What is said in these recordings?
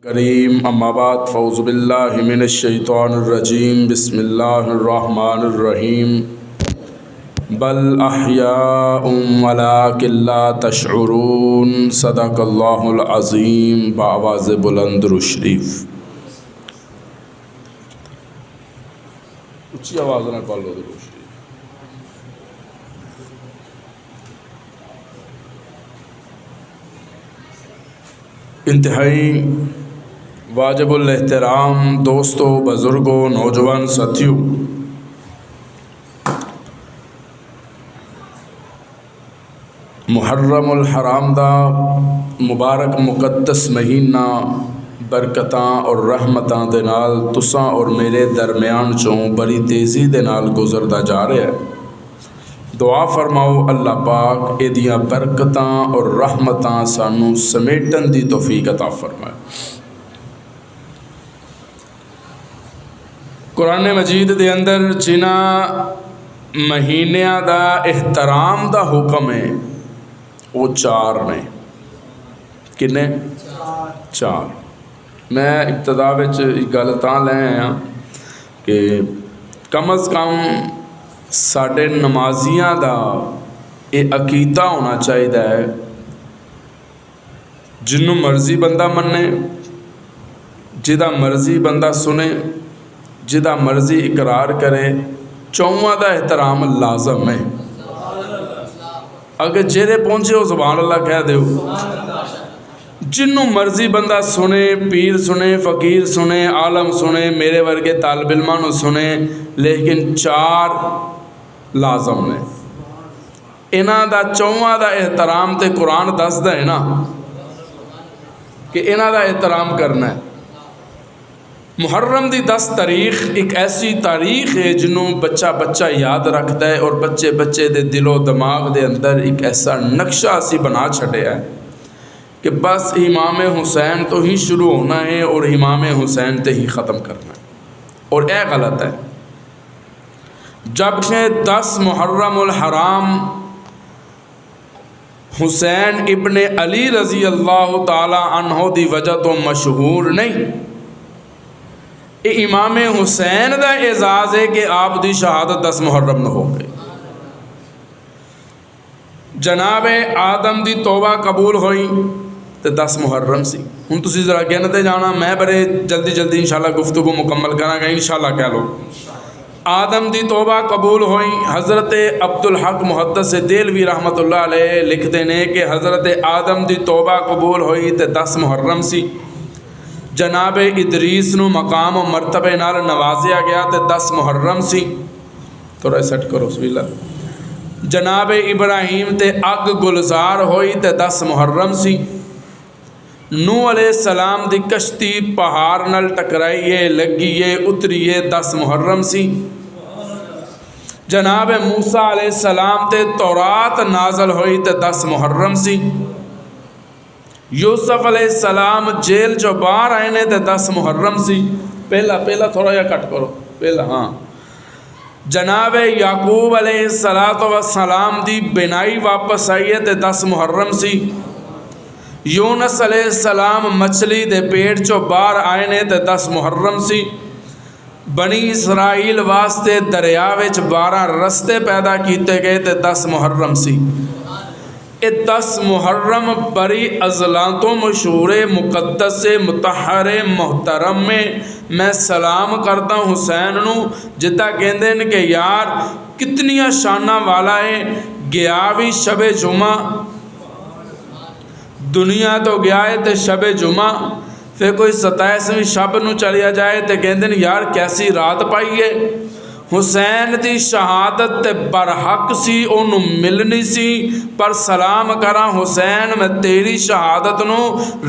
کریم اما بعد فاعوذ باللہ من الشیطان الرجیم بسم اللہ الرحمن الرحیم بل احیاء ولکن لا تشعرون صدق اللہ العظیم بآواز بلند و شریف. اچھی آواز نہ پڑھ لو درود شریف. انتہائی واجب الاحترام دوستوں، بزرگوں، نوجوان ساتھیوں، محرم الحرام دا مبارک مقدس مہینہ برکتاں اور رحمتاں دے نال تساں اور میرے درمیان چوں بڑی تیزی دے نال گزردا جا رہا ہے. دعا فرماؤ اللہ پاک ایدیاں برکتاں اور رحمتاں سانو سمیٹن دی توفیق عطا فرمائے. قرآن مجید دے اندر جنہاں مہینیاں دا احترام دا حکم ہے وہ چار نے. کنے؟ چار. میں ابتدا وچ ایک گل تاں لے آیا کہ کم از کم ساڈے نمازیاں دا یہ عقیدہ ہونا چاہیے جنوں مرضی بندہ منے، جدا مرضی بندہ سنے، جدا مرضی اقرار کرے، چوہاں دا احترام لازم ہے. اگر جیرے پہنچے ہو سبحان اللہ کہہ دیو. جنوں مرضی بندہ سنے، پیر سنے، فقیر سنے، عالم سنے، میرے ورگے طالب علماں نو سنے، لیکن چار لازم نے. انہاں دا چوہاں دا احترام تے قرآن دسدا ہے نا کہ انہاں دا احترام کرنا ہے. محرم دی 10 تاریخ ایک ایسی تاریخ ہے جنوں بچہ یاد رکھتا ہے، اور بچے دے دل و دماغ دے اندر ایک ایسا نقشہ اسی بنا چھڑیا ہے کہ بس امام حسین تو ہی شروع ہونا ہے اور امام حسین تے ہی ختم کرنا ہے. اور اے غلط ہے. جبکہ 10 محرم الحرام حسین ابن علی رضی اللہ تعالی عنہ دی وجہ تو مشہور نہیں. یہ امام حسین دا اعزاز ہے کہ آپ دی شہادت 10 محرم نہ ہو گئی. جناب آدم دی توبہ قبول ہوئی تو 10 محرم سی. ہن تسی ذرا گنتے جانا، میں بڑے جلدی انشاءاللہ گفتگو مکمل کراں گا انشاءاللہ کہہ لو. آدم دی توبہ قبول ہوئی. حضرت عبدالحق محدث دہلوی رحمۃ اللہ علیہ لکھتے ہیں کہ حضرت آدم دی توبہ قبول ہوئی تے 10 محرم سی. جناب ادریس نو مقام و مرتبے نال نوازیا گیا تے 10 محرم سی. تھوڑا سیٹ کرو بسم اللہ. جناب ابراہیم تے اگ گلزار ہوئی تے 10 محرم سی. نوح علیہ السلام دی کشتی پہاڑ نال ٹکرائیے لگیے اتریے 10 محرم سی. جناب موسیٰ علیہ السلام تے تورات نازل ہوئی تے 10 محرم سی. یوسف علیہ السلام جیل جو باہر آئے نے تے 10 محرم سی. پہلا تھوڑا یا کٹ کرو پہلا. ہاں. جناب یعقوب علیہ السلام دی بینائی واپس آئی ہے تے 10 محرم سی. یونس علیہ السلام مچھلی دے پیٹ چو باہر آئے نے تے 10 محرم سی. بنی اسرائیل واسطے دریا وچ 12 رستے پیدا کیتے گئے تے 10 محرم سی. اے 10 محرم بڑی ازلاتوں مشہور مقدس مطہر محترم میں سلام کرتا ہوں حسین نو جتا کہندے ہیں کہ یار کتنیاں شانہ والا ہے. گیا بھی شب جمعہ، دنیا تو گیا ہے تے شب جمعہ، پھر کوئی 27ویں شب نو چلیا جائے تے کہندے ہیں یار کیسی رات پائی ہے. حسین دی شہادت تے برحق سی، انہوں ملنی سی، پر سلام کراں حسین میں تیری شہادت نو.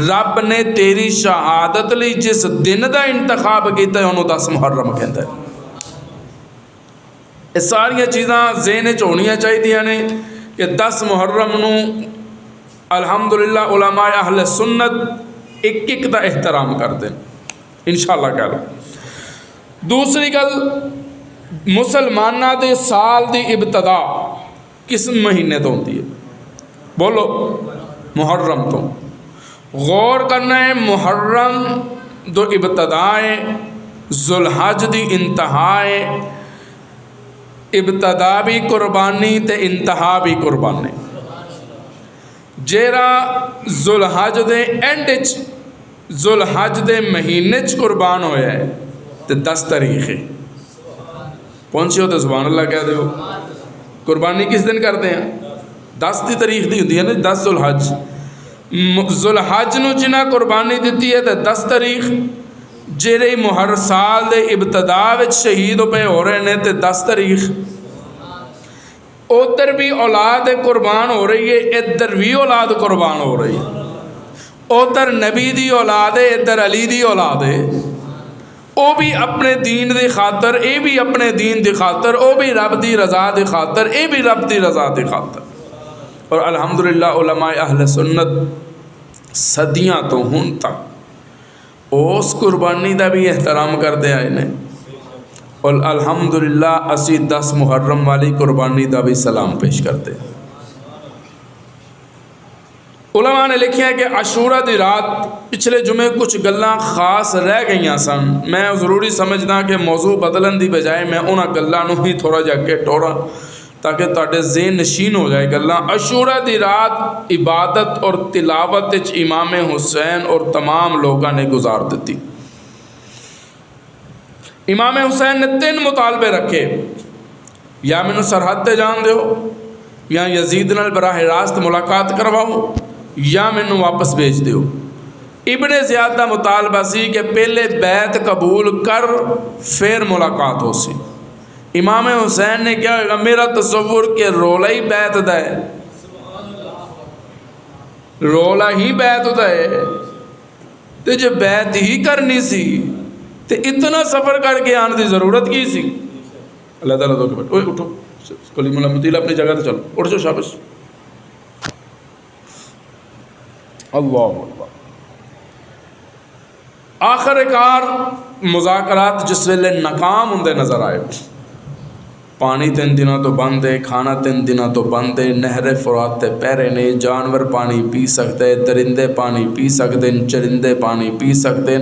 رب نے تیری شہادت لی جس دن دا انتخاب کیتا ہے انہوں 10 محرم کہندے ہیں. یہ ساریاں چیزاں ذہن وچ ہونیاں چاہیے نے کہ 10 محرم نو الحمدللہ علماء اہل سنت ایک دا احترام کر دیں انشاءاللہ کہہ لو. دوسری گل، مسلمانہ دے سال دی ابتدا کس مہینے تو ہوتی ہے؟ بولو. محرم تو. غور کرنا ہے محرم دو ابتدا ہے، ذوالحج دی انتہا ہے، ابتدا بھی قربانی تے انتہا بھی قربانی۔ جیڑا ذوالحج دے اینڈ چ ذوالحج دے مہینے چ قربان ہویا ہے تے 10 تاریخ ہے، پہنچے ہو تو سبحان اللہ کہہ دیو۔ قربانی کس دن کرتے ہیں؟ 10 دی تاریخ دی ہوتی ہے نا، 10 ذوالحج۔ ذوالحج نو جنہ قربانی دیتی ہے تے 10 تاریخ، جیڑے محرم سال دے ابتدا وچ شہید پہ ہو رہے ہیں تے 10 تاریخ۔ ادھر بھی اولاد قربان ہو رہی ہے، ادھر بھی اولاد قربان ہو رہی ہے۔ ادھر نبی دی اولاد ہے، ادھر علی دی اولاد ہے۔ او بھی اپنے دین دی خاطر، اے بھی اپنے دین دی خاطر، او بھی رب دی رضا دی خاطر، اے بھی رب دی رضا دی خاطر۔ اور الحمدللہ علماء اہل سنت صدیاں تو ہن تک اس قربانی دا بھی احترام کرتے آئے نے، اور الحمدللہ اسی 10 محرم والی قربانی دا بھی سلام پیش کرتے ہیں۔ علماء نے لکھیا ہے کہ عاشورہ دی رات پچھلے جمعے کچھ گلاں خاص رہ گئیاں سن، میں ضروری سمجھدا کہ موضوع بدلن دی بجائے میں انہاں گلاں نو ہی تھوڑا جا کے ٹوڑا تاکہ تواڈے ذہن نشین ہو جائے گلاں۔ عاشورہ دی رات عبادت اور تلاوت وچ امام حسین اور تمام لوگاں نے گزار دیتی۔ امام حسین نے 3 مطالبے رکھے، یا مینوں سرحد تے جان دیو، یا یزید نال براہ راست ملاقات کرواؤ، یا مینوں واپس بھیج دیو۔ ابن زیاد دا مطالبہ سی کہ پہلے بیعت قبول کر پھر ملاقات ہو سی۔ امام حسین نے کیا ہوگا، میرا تصور کہ رولا ہی بیعت دا ہے، رولا ہی بیعت دا ہے، تے جو بیعت ہی کرنی سی تے اتنا سفر کر کے آنے دی ضرورت کی سی۔ اللہ تعالیٰ دو کے بیٹھ، اوے اٹھو کلیم اللہ مطیل اپنی جگہ تے چلو، اٹھ جاؤ شابش۔ اللہ اللہ۔ آخر کار مذاکرات جس ویلے ناکام ہوندے نظر آئے، پانی 3 دنوں تو بند ہے، کھانا 3 دنوں تو بند ہے، نہر فرات تے پہرے نے، جانور پانی پی سکتے، درندے پانی پی سکتے، چرندے پانی پی سکتے،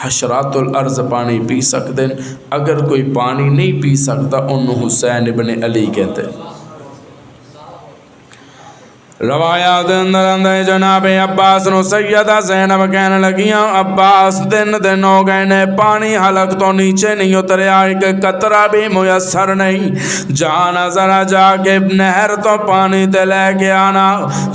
حشرات الارض پانی پی سکتے، اگر کوئی پانی نہیں پی سکتا انہوں حسین ابن علی کہتے ہیں۔ روایات اندر اندر جناب عباس نو سیدہ زینب کہنے لگیاں، عباس دن ہو گئے نے، پانی حلق تو نیچے نہیں اتریا، ایک قطرہ بھی میسر نہیں، جانا ذرا جا کے نہر تو پانی تے لے کے آنا۔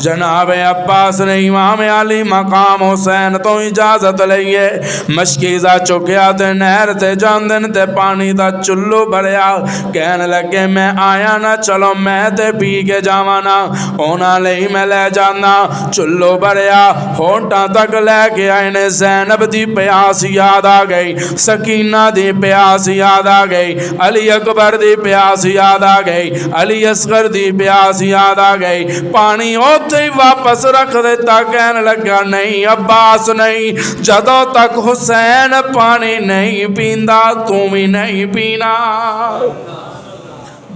جناب عباس نے امام علی مقام حسین تو اجازت لئیے، مشکیزہ چکیا تے نہر تے جاندن تے پانی دا چلو بھریا، کہنے لگے میں آیا نا، چلو میں تے پی کے جاوانا، اونا لے میں لے جانا۔ چلو بھریا ہونٹاں تک لے کے آئے نے، زینب دی پیاس یاد آ گئی، سکینہ دی پیاس یاد آ گئی، علی اکبر دی پیاس یاد آ گئی، علی اصغر دی پیاس یاد آ گئی، پانی اوتھے ہی واپس رکھ دیتا، کہنے لگا نہیں عباس نہیں، جدوں تک حسین پانی نہیں پیندا تو بھی نہیں پینا،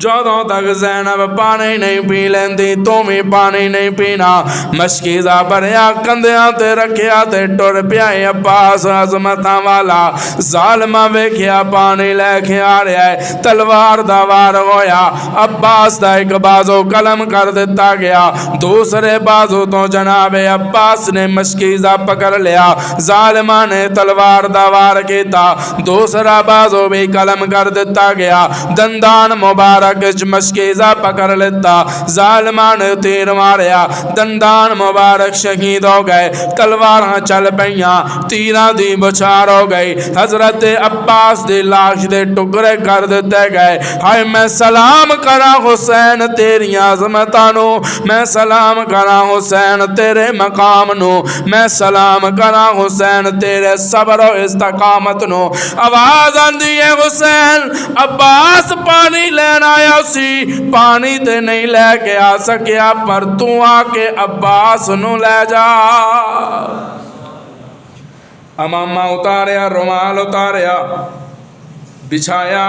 جدوں تک زینب پانی نہیں پی لیندی تو بھی پانی نہیں پینا۔ مشکیزہ بھریا کندیاں تے رکھیا تے ٹر پیا عباس عظمتاں والا، ظالمہ ویکھیا پانی لے کے آ رہا ہے، تلوار دا وار ہویا، عباس دا ایک بازو قلم کر دیتا گیا، دوسرے بازو تو جناب عباس نے مشکیزہ پکڑ لیا، ظالمہ نے تلوار دا وار کیتا، دوسرا بازو بھی قلم کر دیتا گیا، دندان مبارک مشکیزہ پکڑ لیتا، ظالمہ نے تیر ماریا، دندان مبارک شہید ہو گئے، تلواراں چل پئیاں، تیراں دی بچار ہو گئی، حضرت عباس دی لاش دے ٹکڑے کر دیتے گئے۔ ہائے میں سلام کرا حسین تیری عظمتاں نو، میں سلام کرا حسین تیرے مقام نو، میں سلام کرا حسین تیرے صبر و استقامت نو۔ آواز آندی ہے حسین، عباس پانی لینا آیا سی، پانی تے نہیں لے کے آ سکیا، پر تو آ کے عباس نو لے جا۔ امامہ اتاریا، رومال اتاریا، بچھایا،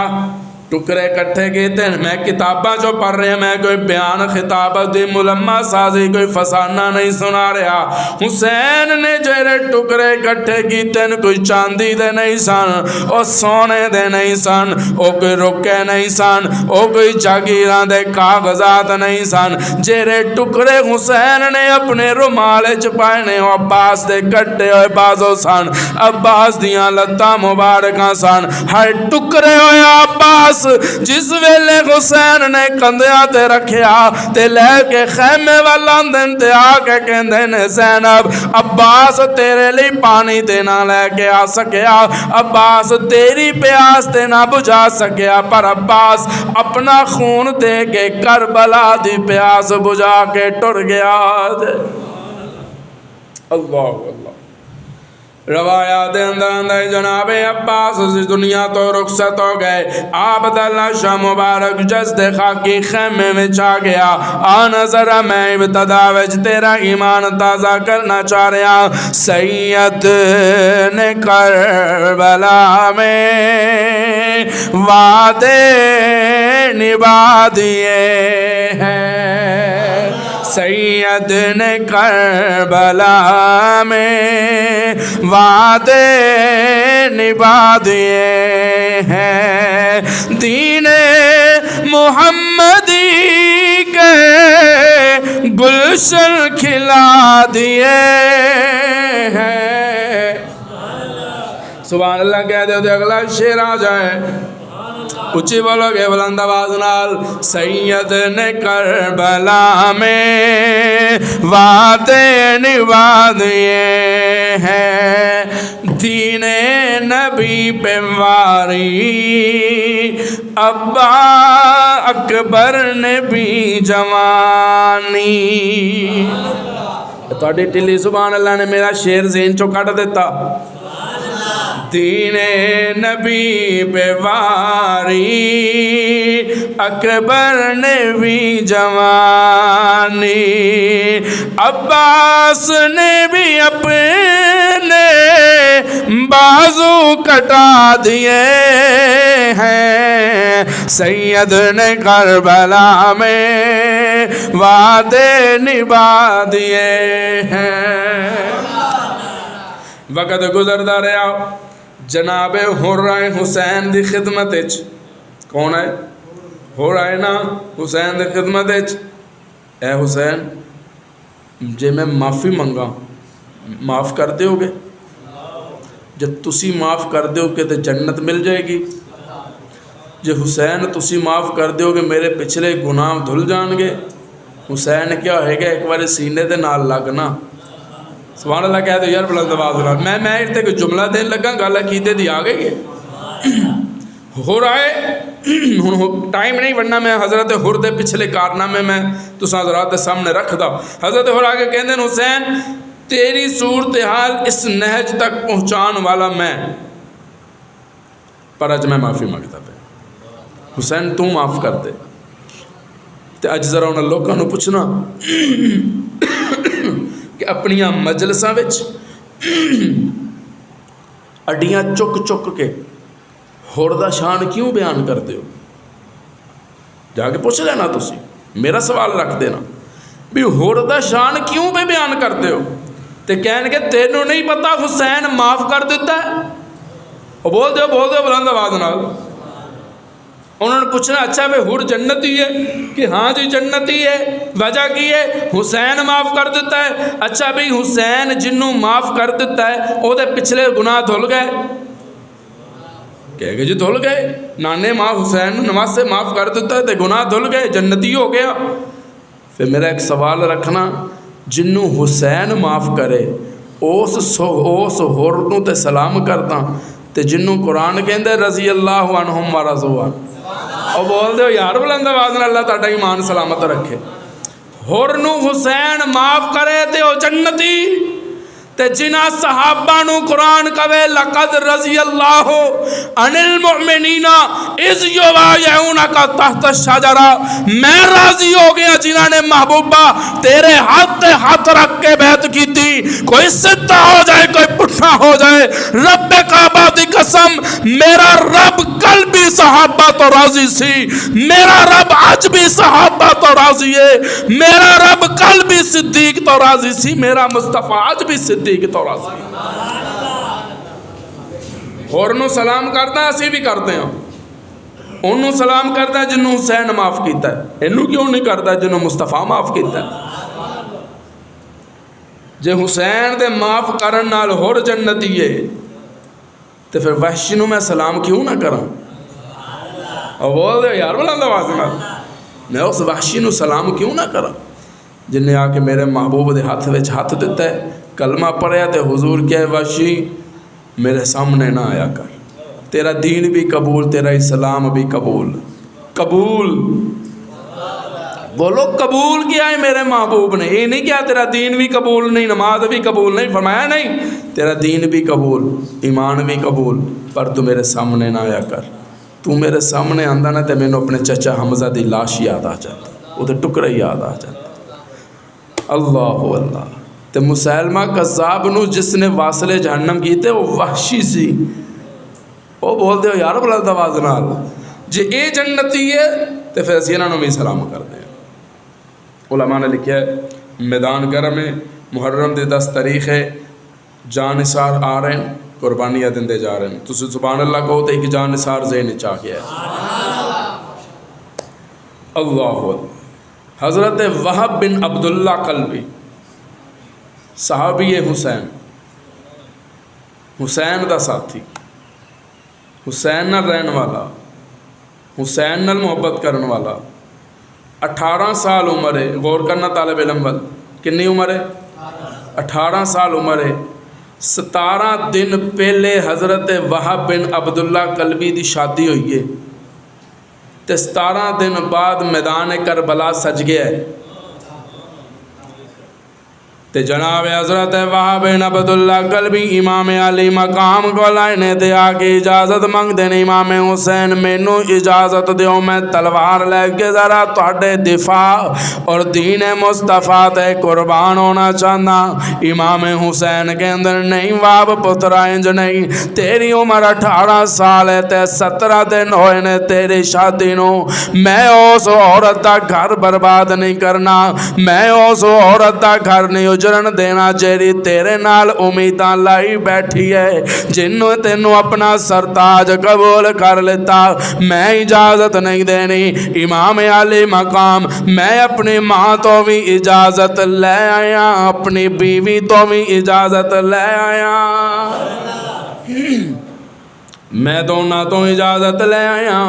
ٹکرے کٹھے کیتے ہیں. میں کتاباں جو پڑھ رہے ہیں, میں کوئی بیان خطابت دی ملمہ سازی کوئی فسانہ نہیں سنا رہا. حسین نے جڑے ٹکرے کٹھے کیتے ہیں کوئی چاندی دے نہیں سن, او سونے دے نہیں سن, او کوئی رکے نہیں سن, او کوئی جاگیراں دے کاغذات نہیں سن. جڑے ٹکرے حسین نے اپنے رومال وچ پائے نے او عباس دے کٹے ہوئے بازو سن, عباس دیاں لتاں مبارکاں سن. ہر ٹکرے ہویا عباس جس ویلے حسین نے کندھیاں تے رکھیا تے لے کے خیمے والا دن تے آ کے کہندے نے زینب عباس تیرے لی پانی تے نہ لے کے آ سکیا, عباس تیری پیاس تے نہ بجھا سکیا, پر عباس اپنا خون دے کے کربلا دی پیاس بجھا کے ٹر گیا. اللہ اللہ. روایات اندر اندر جناب عباس اس دنیا تو رخصت ہو گئے. آپ عبداللہ شاہ مبارک جسد خاکی خیمے میں چا گیا. آنا ذرا میں ابتدا وچ تیرا ایمان تازہ کرنا چاہ رہا. سید نے کربلا میں وعدے نبھا دیے ہیں, سید نے کربلا میں وعدے نبھا دیے ہیں, دین محمدی کے گلشن کھلا دیے ہیں. سبحان اللہ کہہ دے تو اگلا شعر آ جائے. اچھی بولو گے بلند آواز نال. سید نے کربلا میں وعدے نبھا دیے ہیں, دین نبی پہ واری ابا اکبر نے بھی جوانی. تھوڑی ٹلی سبحان اللہ نے میرا شعر ذہن چو کٹ دیتا. دین نبی پہ واری اکبر نے بھی جوانی, عباس نے بھی اپنے بازو کٹا دیے ہیں, سید نے کربلا میں وعدے نبھا دیے ہیں. وقت گزردا رہا. جناب حرائے حسین دی خدمت وچ کون ہے؟ حرائے نا حسین دی خدمت وچ. اے حسین جے میں معافی منگا معاف کر دیو گے؟ جے تسی معاف کر دیو گے تو جنت مل جائے گی. جے حسین تسی معاف کر دیو گے میرے پچھلے گناہ دھل جان گے. حسین کیا ہوئے گا ایک بار سینے دے نال لگنا. سبحان اللہ کہہ دو یار بلند آواز نال. میں اتنے کوئی جملہ دین لگا گل عقیدے دی آ گئی ہے. ہو رہا ہے ہوں ٹائم نہیں ورنہ میں حضرت حر دے پچھلے کارنامے میں تساں حضرات دے سامنے رکھ دا. حضرت حر آگے کہندے ہیں حسین تیری صورتحال اس نہج تک پہنچان والا میں, پر اج میں معافی مانگتا پہ. حسین تو معاف کر دے. تے اج ذرا انہاں لوکاں نوں پوچھنا کہ اپنیاں مجلساں وچ اڈیاں چک چک کے ہور دا شان کیوں بیان کرتے ہو؟ جا کے پوچھ لینا تسی, میرا سوال رکھ دینا بھی ہور دا شان کیوں پہ بیان کرتے ہو؟ تے کہن کہ تینوں نہیں پتا حسین معاف کر دیتا ہے. وہ بول دو بلند آواز نال. انہوں نے پوچھنا اچھا بھئی حر جنتی ہے کہ ہاں جی جنتی ہے, وجہ کی ہے؟ حسین معاف کر دیتا ہے. اچھا بھئی حسین جنوں معاف کر دیتا ہے او دے پچھلے گناہ دھل گئے؟ کہہ گئے جی دھل گئے. نانے ماں حسین نماز سے معاف کر دیتا ہے تے گناہ دھل گئے, جنتی ہو گیا. پھر میرا ایک سوال رکھنا, جنوں حسین معاف کرے اس حر نوں تے سلام کردا تے جنوں قرآن کہندے رضی اللہ عنہم و رضوا عنہ. اور بول دے یار بلند آواز نال اللہ تہاڈا ایمان سلامت رکھے. حر نوں حسین معاف کرے تے او جنتی, تے جنہ صحابہ نو قرآن کہے لقد رضی اللہ عن المؤمنین اذ یبایعونک تحت الشجرہ، میں راضی ہو گیا جنہ نے محبوبہ تیرے ہاتھ تے ہاتھ رکھ کے بیعت کی تھی، کوئی سدھا ہو جائے کوئی پٹھا ہو جائے، رب کعبہ دی قسم میرا رب کل بھی صحابہ تو راضی سی، میرا رب آج بھی صحابہ تو راضی ہے، میرا رب کل بھی صدیق تو راضی سی، میرا مصطفیٰ آج بھی صدیق تو راضی ہے۔ اور انہوں سلام کرتا ہے، اسی بھی کرتے ہیں، انہوں سلام کرتا ہے جنہوں حسین معاف کیتا ہے، انہوں کیوں نہیں کرتا ہے جنہوں مصطفیٰ معاف کیتا ہے؟ جے حسین دے معاف کرن نال ہور جنتی ہے تو پھر وحشی نو میں سلام کیوں نہ کروں؟ اور بول دے یار بلند آواز میں میں اس وحشی نو سلام کیوں نہ کروں جن نے آ کے میرے محبوب دے ہاتھ وچ ہاتھ دیتا ہے، کلمہ پڑھیا تے حضور کہے وحشی میرے سامنے نہ آیا کر، تیرا دین بھی قبول، تیرا اسلام بھی قبول، قبول بولو قبول کیا ہے میرے محبوب نے، یہ نہیں کیا تیرا دین بھی قبول نہیں، نماز بھی قبول نہیں، فرمایا نہیں تیرا دین بھی قبول، ایمان بھی قبول، پر تو میرے سامنے نہ آیا کر، تو میرے سامنے آندا نا تے مینوں اپنے چچا حمزہ دی لاش یاد آ جاتا، وہ تے ٹکڑا یاد آ جاتا۔ اللہ اللہ تے مسیلمہ کذاب نو جس نے واصل جہنم کیتے وہ وحشی سی، وہ بول دے یار بلند آواز نال جے اے جنتی ہے تے پھر اسی انہاں نوں بھی سلام کر دیں۔ علماء نے لکھا ہے میدان گرم میں محرم دے 10 تاریخ ہے، جان نثار آ رہے ہیں، قربانیاں دندے جا رہے ہیں، تو سبحان اللہ کہو تو ایک جان نثار ذہن چاہ گیا ہے۔ اللہ حضرت وہب بن عبداللہ قلبی صحابی حسین، حسین دا ساتھی، حسین نال رہن والا، حسین نال محبت کرن والا، 18 سال عمر ہے، غور کرنا طالب علم بل کنی عمر ہے؟ 18 سال عمر ہے، 17 دن پہلے حضرت وہب بن عبداللہ قلبی دی شادی ہوئی ہے، تے 17 دن بعد میدان کربلا سج گیا ہے، تے جناب حضرت وہب بن عبداللہ قلبی امام علی مقام کو لائنے تے آگے اجازت مانگ دین، امام حسین مینو اجازت دیو میں تلوار لے کے ذرا تہاڈے دفاع اور دین مصطفیٰ تے قربان ہونا چاہنا۔ امام حسین کے اندر نہیں واب پترا انج نہیں، تیری عمر 18 سال ہے تے 17 دن ہوئے نے تیری شادی نو، میں اس عورت دا گھر برباد نہیں کرنا، میں اس عورت دا گھر نہیں اجرن دینا جیری تیرے نال امیداں لائی بیٹھی ہے، جنوں تینوں اپنا سرتاج قبول کر لیتا، میں اجازت نہیں دینی۔ امام علی مقام میں اپنی ماں تو بھی اجازت لے آیا، اپنی بیوی تو بھی اجازت لے آیا، میں دونوں تو اجازت لے آیا،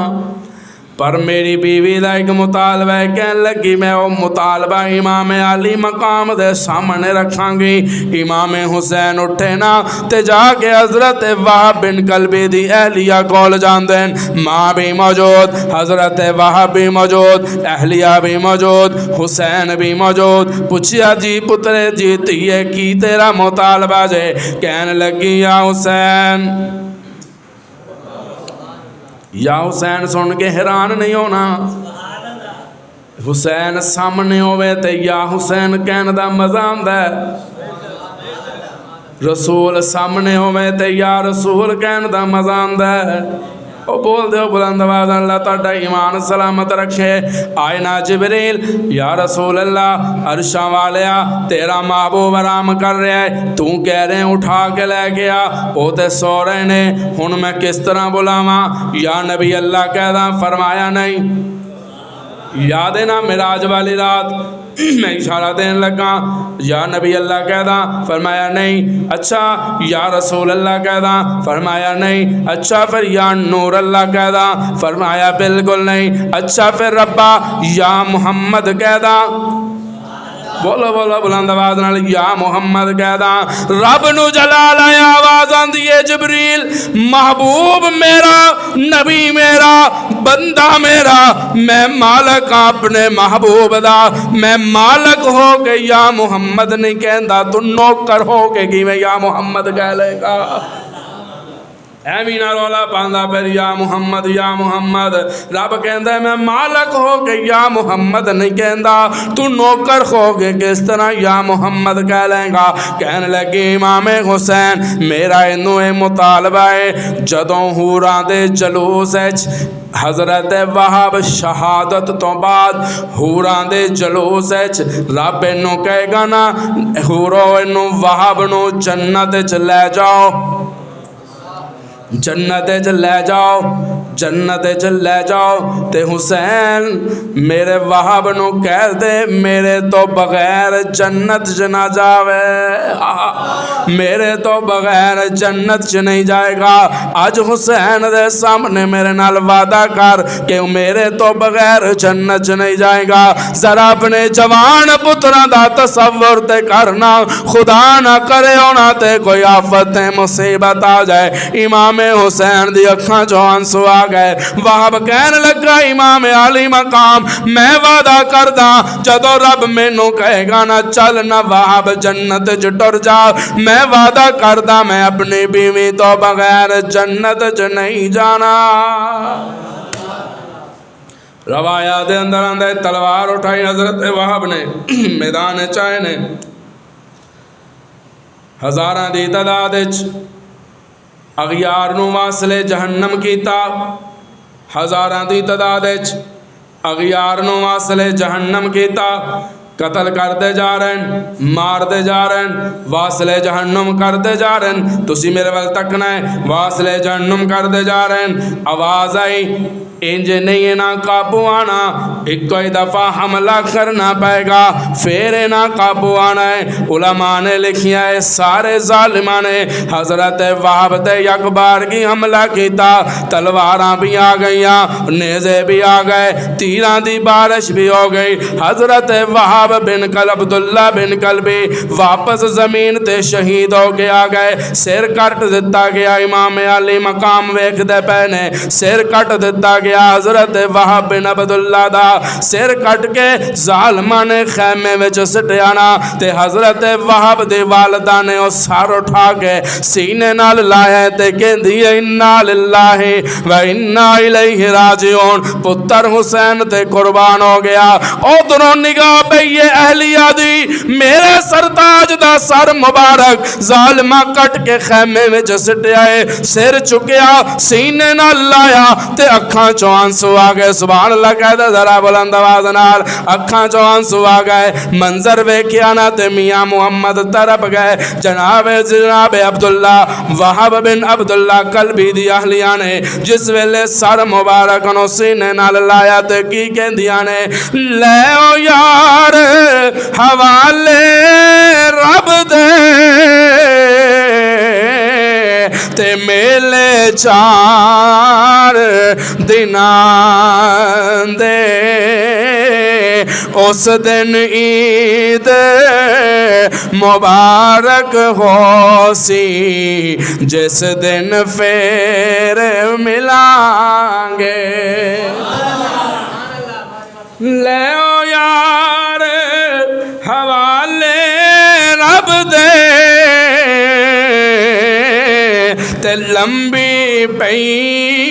پر میری بیوی دا ایک مطالبہ ہے، کہنے لگی میں وہ مطالبہ امام علی مقام دے سامنے رکھاں گی۔ امام حسین اٹھے نا تے جا کے حضرت وہب بن قلبی دی اہلیہ کول جان دین، ماں بھی موجود، حضرت وہب بھی موجود، اہلیہ بھی موجود، حسین بھی موجود، پوچھیا جی پترے جی تیے کی تیرا مطالبہ جے؟ کہنے لگی یا حسین، یا حسین سن کے حیران نہیں ہونا، حسین سامنے ہوئے تے یا حسین کہنے دا مزہ آندا ہے، رسول سامنے ہوئے تے یا رسول کہنے دا مزہ آندا ہے۔ او بول دے بلند آواز اللہ تہاڈا ایمان سلامت رکھے۔ آئے نا جبریل، یا رسول اللہ عرشاں والیا تیرا محبوب آرام کر رہا ہے، تو کہہ رہے ہیں اٹھا کے لے گیا، او تے سو رہے نے، ہن میں کس طرح بلاواں؟ یا نبی اللہ کہدا، فرمایا نہیں، یاد ہے نا معراج والی رات میں اشارہ دین لگا، یا نبی اللہ کہدا، فرمایا نہیں، اچھا یا رسول اللہ کہدا، فرمایا نہیں، اچھا پھر یا نور اللہ کہدا، فرمایا بالکل نہیں، اچھا پھر ربا یا محمد کہدا، بولو بولو بلند آواز نال یا محمد کہدا، رب نو جلال آیا، آواز آندی ہے جبریل محبوب میرا، نبی میرا، بندہ میرا میں مالک اپنے محبوب دا میں مالک ہو کے یا محمد نہیں کہندا تو نوکر ہو کے کیویں یا محمد کہہ لے گا ایویں نہ رولا پاندا پھر یا محمد رب کہندا ہے میں مالک ہو کے یا محمد نہیں کہندا تو نوکر ہو کے کس طرح یا محمد کہہ لیں گا کہنے لگے امام حسین میرا اینو اے مطالبہ ہے جدوں حوراں دے جلوس وچ حضرت وہاب شہادت تو بعد حوراں دے جلوس وچ رب اینو کہے گا نا حورو اینو وہاب نو جنت وچ لے جاؤ جنت لے جاؤ تے حسین میرے وہاب نو کہہ دے میرے تو بغیر جنت چ نہ جاوے میرے تو بغیر جنت چ نہیں جائے گا اج حسین دے سامنے میرے نال وعدہ کر کہ میرے تو بغیر جنت چ نہیں جائے گا ذرا اپنے جوان پتراں دا تصور تے کرنا خدا نہ کرے اونا تے کوئی آفت مصیبت آ جائے امام حسین دی اکھاں چوں آنسو آ گئے وہاب کہنے لگا امام علی مقام میں وعدہ کردہ جدو رب مینوں کہے گا نا چل نہ وہاب جنت چ ٹر جا میں وعدہ کردہ میں اپنی بیوی تو بغیر جنت چ نہیں جانا روایات اندر آندے تلوار اٹھائی حضرت وہاب نے میدان چائے نے ہزاراں دی تعداد وچ اغیار نو واصلے جہنم کیتا ہزاراں دی تعداد وچ اغیار نو واصلے جہنم کیتا قتل کرتے جا رہے ہیں مارتے جا رہے ہیں واصلے جہنم کرتے جا رہے ہیں تسی میرے وال تکنا ہے واصلے جہنم کرتے جا رہے ہیں آواز آئی انج نہیں نہ قابو آنا ایک کوئی دفعہ حملہ کرنا پائے گا پھر نہ قابو آنا ہے علماء نے لکھیا ہے سارے ظالمان نے حضرت وہاب تے یک بار کی حملہ کیتا تلواراں بھی آ گئیاں نیزے بھی آ گئے تیراں دی بارش بھی ہو گئی حضرت وہاب بن کل عبداللہ بن کلبی واپس زمین تے شہید ہو کے آ گئے سر کٹ دیتا گیا امام علی مقام ویکھ دے پہنے سر کٹ دیتا گیا حضرت وہاب بن عبداللہ دا سر کٹ کے ظالمہ نے خیمے وچ سٹیانا تے حضرت وہاب دی والدہ نے او سار اٹھا کے سینے نال لایا تے کہندی انا للہ و انا الیہ راجعون پتر حسین تے قربان ہو گیا ادھروں نگاہ پہ یہ اہلیہ دی میرے سرتاج دا سر مبارک ظالمہ کٹ کے خیمے وچ سٹیائے سر چکیا سینے نال لایا تے اکھاں چوں آنسو آ گئے سبحان اللہ کہہ ذرا بلند آواز نال اکھاں چوں آنسو آ گئے منظر ویکھیا نا تے میاں محمد طرف گئے جناب عبداللہ وہاب بن عبداللہ کلبی دی اہلیہ نے جس ویلے سر مبارک نو سینے نال لایا تے کی کہندیاں نے لے او یار حوالے رب دے تے میلے چار دنان دے اس دن عید مبارک ہو سی جس دن پھر ملائیں گے لے او یار حوالے رب دے تے لمبی پئی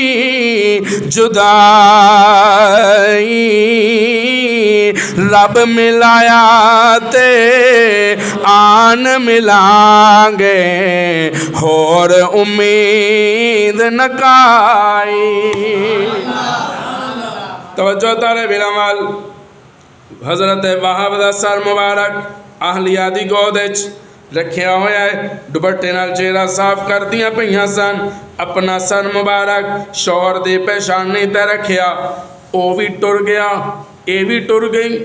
جدائی رب ملایا تے آن ملائیں گے اور امید نکائی توجہ تارے بیرامال حضرت وہاب دا سر مبارک اہلیہ دی گود وچ رکھیا ہویا ہے دوپٹے نال چہرہ صاف کر دیاں پئیاں سن اپنا سر مبارک شوہر دی پیشانی تے رکھیا او بھی ٹر گیا اے بھی ٹر گئی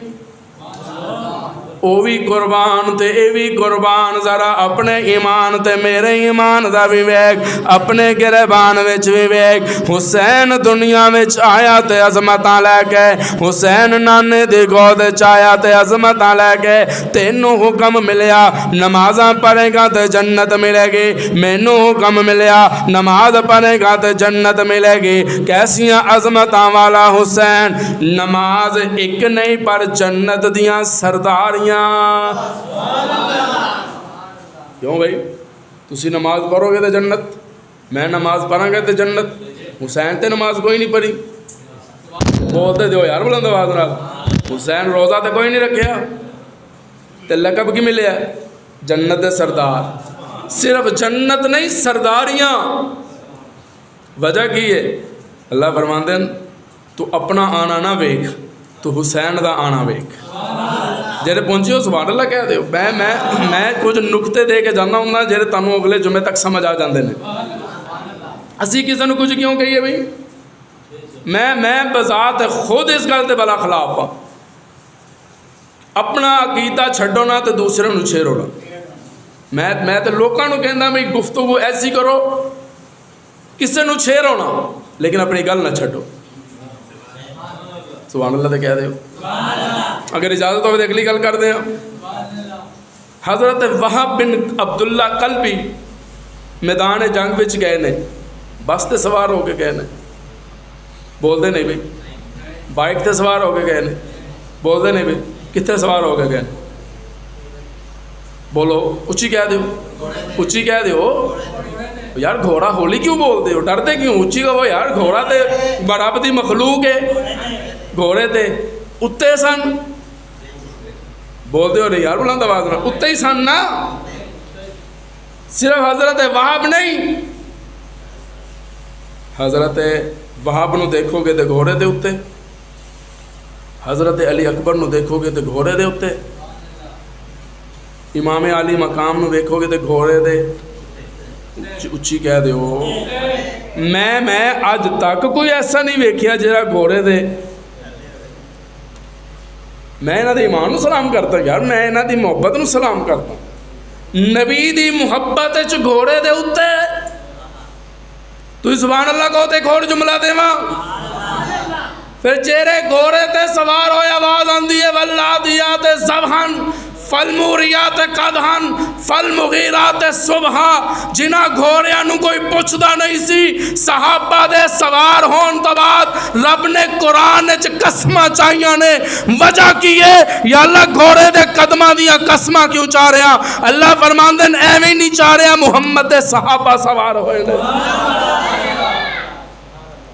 او بھی قربان تے اے بھی قربان، ذرا اپنے ایمان تے میرے ایمان دا بھی ویکھ، اپنے گریبان وچ بھی ویکھ۔ حسین دنیا وچ آیا تے عظمتاں لے کے، حسین نانے دی گود وچ آیا تے عظمتاں لے کے، تینوں حکم ملیا نمازاں پڑھے گا تے جنت ملے گی، مینوں حکم ملیا نماز پڑھے گا تے جنت ملے گی۔ کیسیاں عظمتاں والا حسین، نماز ایک نہیں پر جنت دیاں سرداریاں۔ کیوں بھائی تسی نماز پڑھو گے تے جنت، میں نماز پڑھاں گا تے جنت، حسین تے نماز کوئی نہیں پڑھی، بولتے دیو یار بلند آواز نال، حسین روزہ تے کوئی نہیں رکھیا تے لقب کی ملیا جنت دے سردار۔ صرف جنت نہیں سرداریاں، وجہ کی ہے؟ اللہ فرماندے ہیں تو اپنا آنا نہ ویکھ، تو حسین دا آنا ویکھ۔ جڑے پہنچے ہو سبحان اللہ کہہ دیو۔ میں کچھ نکتے دے کے جانا ہوں جڑے تانوں اگلے جمعے تک سمجھ آ جاندے نے۔ اسی کسی نو کچھ کیوں کہیے بھائی؟ میں بذات خود اس گل تے بلا خلاف ہاں۔ اپنا عقیدہ چھڈو نہ تے دوسرے نو چھیڑو نہ۔ میں تے لوکاں نو کہندا بھائی گفتگو ایسی کرو کسے نو چھیڑو نہ، لیکن اپنی گل نہ چھڈو۔ سبحان اللہ تے کہہ دیو۔ اگر اجازت ہوئے تو اگلی گل کر دیں۔ حضرت وہب بن عبداللہ قلبی میدان جنگ وچ گئے نے، بس تے سوار ہو کے گئے نے، بول دے نہیں بھائی، بائک تے سوار ہو کے گئے نے، بول دے نہیں بھائی، کتنے سوار ہو کے گئے؟ بولو اچھی کہہ دیو، اچھی کہہ دیو یار۔ گھوڑا ہولی کیوں بول دیو، ڈرتے کیوں؟ اچھی کہو یار، گھوڑا تے برابر دی مخلوق ہے، گھوڑے تے اتے سن، بول دیو نہیں یار بلند آواز نہ، اتے ہی سن نا۔ صرف حضرت وہب نہیں، حضرت وہب نو دیکھو گے تے گھوڑے دے اتے، حضرت علی اکبر نو دیکھو گے تے گھوڑے دے اتے، امام علی مقام نو دیکھو گے تے گھوڑے دے اچھی کہہ دیو۔ میں اج تک کوئی ایسا نہیں ویکھیا جڑا گھوڑے دے، میں انہاں دے ایمان نو سلام کرتا یار، میں انہاں دی محبت نو سلام کرتا، نبی دی محبت وچ گھوڑے دے اتے تو سبحان اللہ کہو تے ایک اور جملہ دیواں، پھر چہرے گھوڑے تے سوار ہوئے آواز آندی ہے والعادیات ضبحاً فالموریات قدحاً فالمغیرات صبحا۔ جنہاں گھوڑیاں نو کوئی پوچھدا نہیں سی، صحابہ دے سوار ہون تو بعد رب نے قرآن وچ قسماں چاہیاں نے، وجہ کی ہے یا اللہ گھوڑے دے قدماں دیاں قسماں کیوں چاہ رہے ہیں؟ اللہ فرماندے ہیں ایویں نہیں چاہ رہے ہیں، محمد دے صحابہ سوار ہوئے نے۔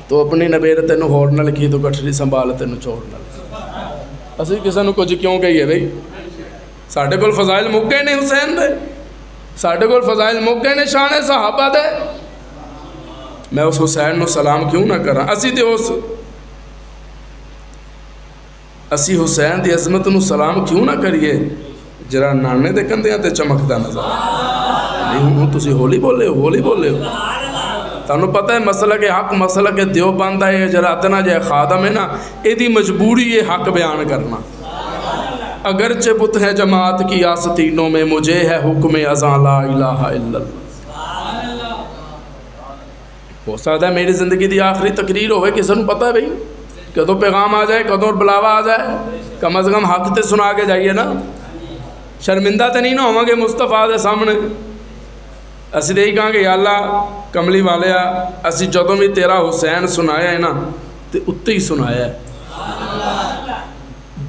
تو اپنی نبیر تینو ہور نہ لکھی تو گٹھڑی سنبھال تینو چور نہ لکھی۔ اسی کسے نو کچھ کیوں کہیے بھائی؟ ساڈے کول فضائل مک گئے نے حسین دے، ساڈے کول فضائل مک گئے نے شان صحابہ دے، میں اس حسین نو سلام کیوں نہ کراں؟ اسی حسین دی عظمت نو سلام کیوں نہ کریے جرا نانے دے کندیاں تے چمکدا نظر نہیں ہوں؟ تسی ہولی بولے ہو، ہولی بولے ہو۔ تانوں پتہ ہے مسلک حق مسلک دیوبند ہے جرا اتنا جے خادم ہے نا، ایدی مجبوری ہے حق بیان کرنا، اگرچہ بت ہے جماعت کی آستینوں میں، مجھے ہے حکم اذاں لا الہ الا اللہ۔ ہو سکتا ہے میری زندگی دی آخری تقریر ہوئے، کسی نے پتہ ہے بھائی کدوں پیغام آ جائے، کدوں بلاوا آ جائے، کم از کم حق تے سنا کے جائیے نا، شرمندہ تے نہیں نہ ہوواں گے مصطفیٰ دے سامنے۔ اسی تو یہی کہاں کہ یا اللہ کملی والیا، اسی جدوں بھی تیرا حسین سنایا ہے نا تے اتے ہی سنایا ہے،